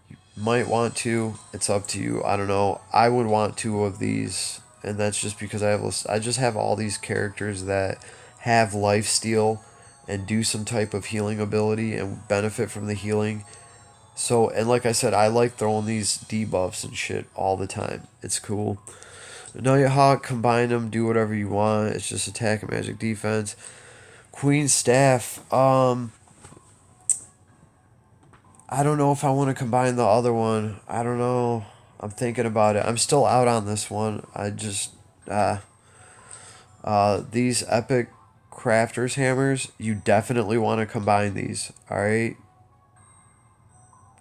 You might want to. It's up to you. I don't know. I would want 2 of these, and that's just because I just have all these characters that have lifesteal and do some type of healing ability and benefit from the healing. So, and like I said, I like throwing these debuffs and shit all the time. It's cool. Nighthawk, combine them, do whatever you want. It's just attack and magic defense. Queen Staff, I don't know if I want to combine the other one. I don't know. I'm thinking about it. I'm still out on this one. I just, these epic crafters hammers, you definitely want to combine these, alright?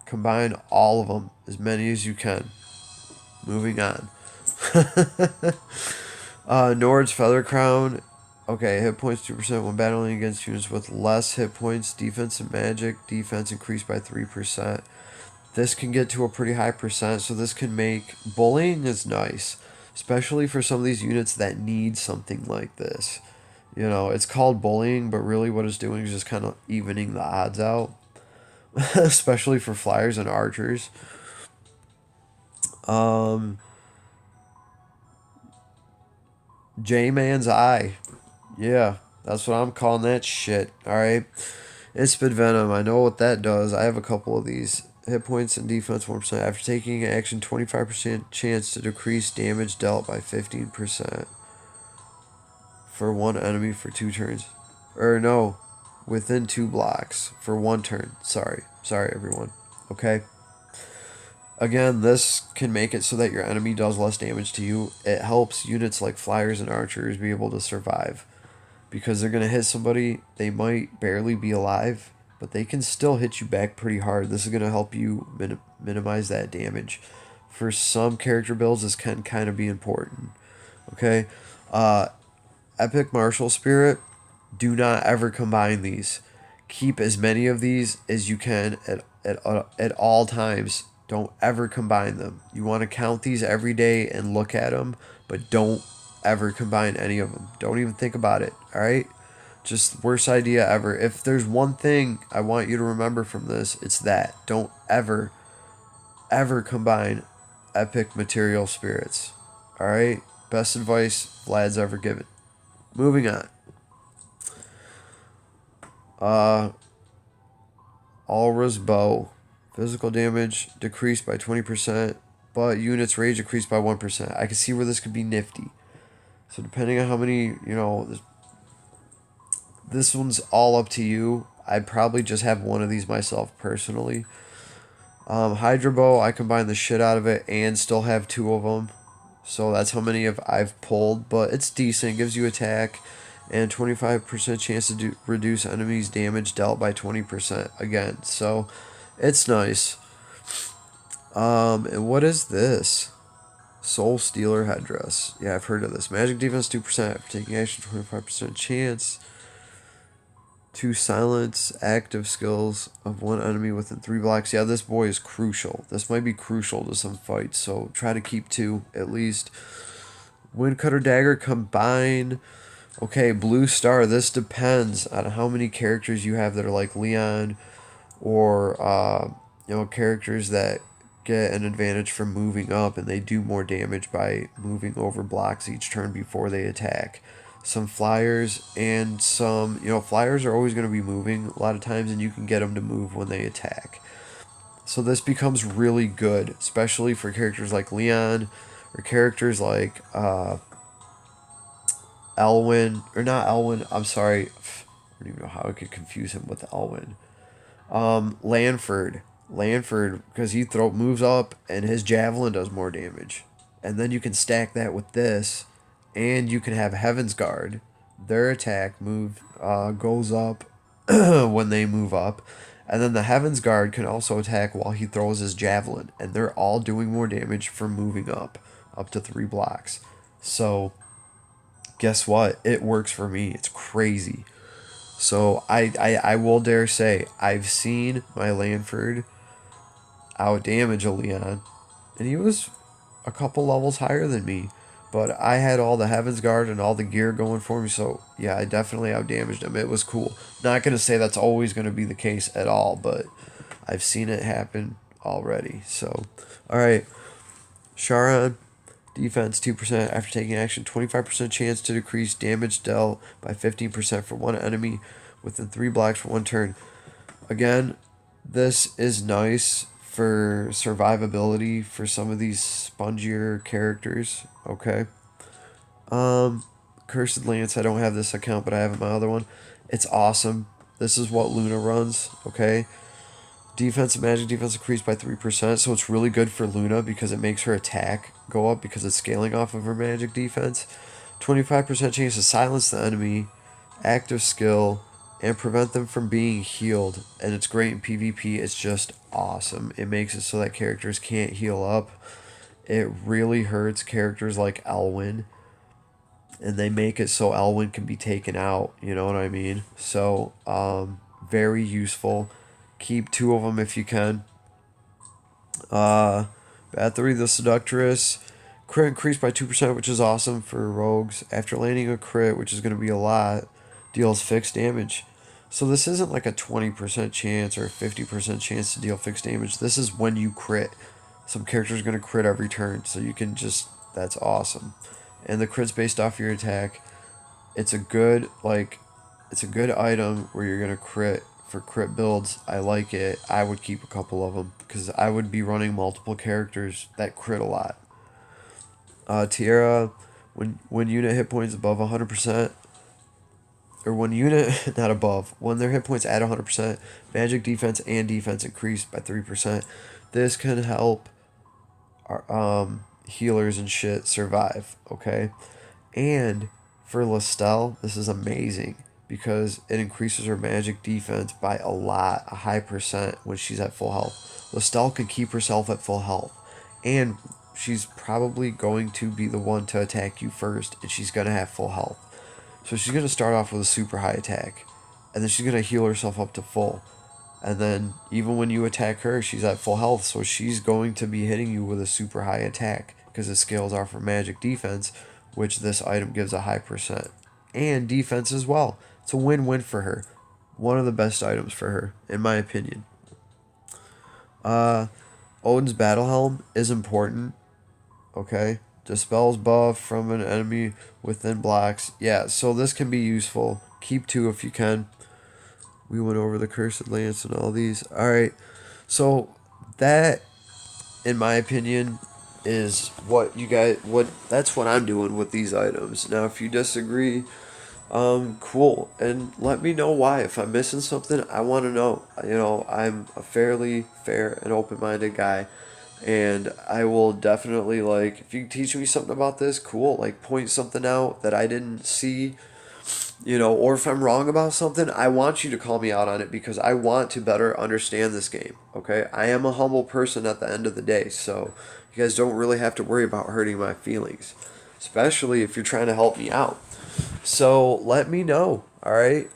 Combine all of them, as many as you can. Moving on. Nord's Feather Crown. Okay, hit points 2% when battling against units with less hit points. Defense and magic. Defense increased by 3%. This can get to a pretty high percent, so this can make... Bullying is nice, especially for some of these units that need something like this. You know, it's called bullying, but really what it's doing is just kind of evening the odds out. Especially for flyers and archers. J-Man's Eye. Yeah, that's what I'm calling that shit. Alright. Spit Venom. I know what that does. I have a couple of these. Hit points and defense 1%. After taking action, 25% chance to decrease damage dealt by 15%. For 1 enemy for 2 turns. Or no. Within 2 blocks for 1 turn. Sorry everyone. Okay. Again, this can make it so that your enemy does less damage to you. It helps units like flyers and archers be able to survive, because they're going to hit somebody, they might barely be alive, but they can still hit you back pretty hard. This is going to help you minimize that damage. For some character builds, this can kind of be important. Okay. Epic Martial Spirit. Do not ever combine these. Keep as many of these as you can at all times. Don't ever combine them. You want to count these every day and look at them, but don't ever combine any of them. Don't even think about it, alright? Just worst idea ever. If there's one thing I want you to remember from this, it's that. Don't ever combine epic material spirits. Alright? Best advice Vlad's ever given. Moving on. Aura's Bow. Physical damage decreased by 20%, but units rage decreased by 1%. I can see where this could be nifty. So depending on how many, this one's all up to you. I'd probably just have one of these myself personally. Hydra Bow, I combine the shit out of it and still have 2 of them. So that's how many I've pulled, but it's decent. It gives you attack and 25% chance to reduce enemies' damage dealt by 20% again. So it's nice. And what is this? Soul Stealer headdress. Yeah, I've heard of this. Magic defense 2%. After taking action, 25% chance to silence active skills of one enemy within 3 blocks. Yeah, this boy is crucial. This might be crucial to some fights, so try to keep 2 at least. Windcutter Dagger combine. Okay, Blue Star. This depends on how many characters you have that are like Leon or characters that get an advantage from moving up and they do more damage by moving over blocks each turn before they attack. Some flyers and some, flyers are always going to be moving a lot of times, and you can get them to move when they attack. So this becomes really good, especially for characters like Leon or characters like Elwyn, or not Elwyn, I'm sorry, I don't even know how I could confuse him with Elwyn. Lanford, because he moves up and his javelin does more damage. And then you can stack that with this, and you can have Heaven's Guard. Their attack goes up when they move up. And then the Heaven's Guard can also attack while he throws his javelin. And they're all doing more damage for moving up to 3 blocks. So, guess what? It works for me. It's crazy. So I will dare say I've seen my Lanford out damage a Leon, and he was a couple levels higher than me, but I had all the Heaven's Guard and all the gear going for me, so yeah, I definitely out damaged him. It was cool. Not gonna say that's always gonna be the case at all, but I've seen it happen already. So, all right, Sharon. Defense 2% after taking action. 25% chance to decrease damage dealt by 15% for one enemy within 3 blocks for 1 turn. Again, this is nice for survivability for some of these spongier characters. Okay. Cursed Lance, I don't have this account, but I have my other one. It's awesome. This is what Luna runs. Okay. Defense and magic defense increased by 3%, so it's really good for Luna because it makes her attack go up because it's scaling off of her magic defense. 25% chance to silence the enemy, active skill, and prevent them from being healed. And it's great in PvP. It's just awesome. It makes it so that characters can't heal up. It really hurts characters like Elwyn, and they make it so Elwyn can be taken out. You know what I mean? So, very useful. Keep 2 of them if you can. Bathory the Seductress. Crit increased by 2%, which is awesome for rogues. After landing a crit, which is going to be a lot, deals fixed damage. So this isn't like a 20% chance or a 50% chance to deal fixed damage. This is when you crit. Some characters are going to crit every turn, so you can just... That's awesome. And the crit's based off your attack. It's a good item where you're going to crit. For crit builds, I like it. I would keep a couple of them because I would be running multiple characters that crit a lot. Tiara, when unit hit points above 100%, or when unit, not above, when their hit points at 100%, magic defense and defense increased by 3%. This can help our healers and shit survive, okay? And for Lestelle, this is amazing because it increases her magic defense by a high percent when she's at full health. Lestelle can keep herself at full health, and she's probably going to be the one to attack you first, and she's going to have full health. So she's going to start off with a super high attack, and then she's going to heal herself up to full. And then even when you attack her, she's at full health, so she's going to be hitting you with a super high attack because it scales off her magic defense, which this item gives a high percent. And defense as well. It's a win-win for her. One of the best items for her, in my opinion. Odin's Battle Helm is important. Okay. Dispels buff from an enemy within blocks. Yeah, so this can be useful. Keep 2 if you can. We went over the Cursed Lance and all these. Alright. So that, in my opinion, is that's what I'm doing with these items. Now if you disagree, cool, and let me know why. If I'm missing something, I want to know. I'm a fairly fair and open-minded guy, and I will definitely, if you teach me something about this, cool, point something out that I didn't see, or if I'm wrong about something, I want you to call me out on it because I want to better understand this game. Okay, I am a humble person at the end of the day, so you guys don't really have to worry about hurting my feelings, especially if you're trying to help me out. So let me know. All right.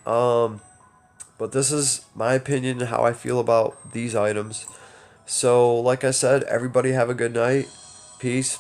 But this is my opinion and how I feel about these items. So, like I said, everybody have a good night. Peace.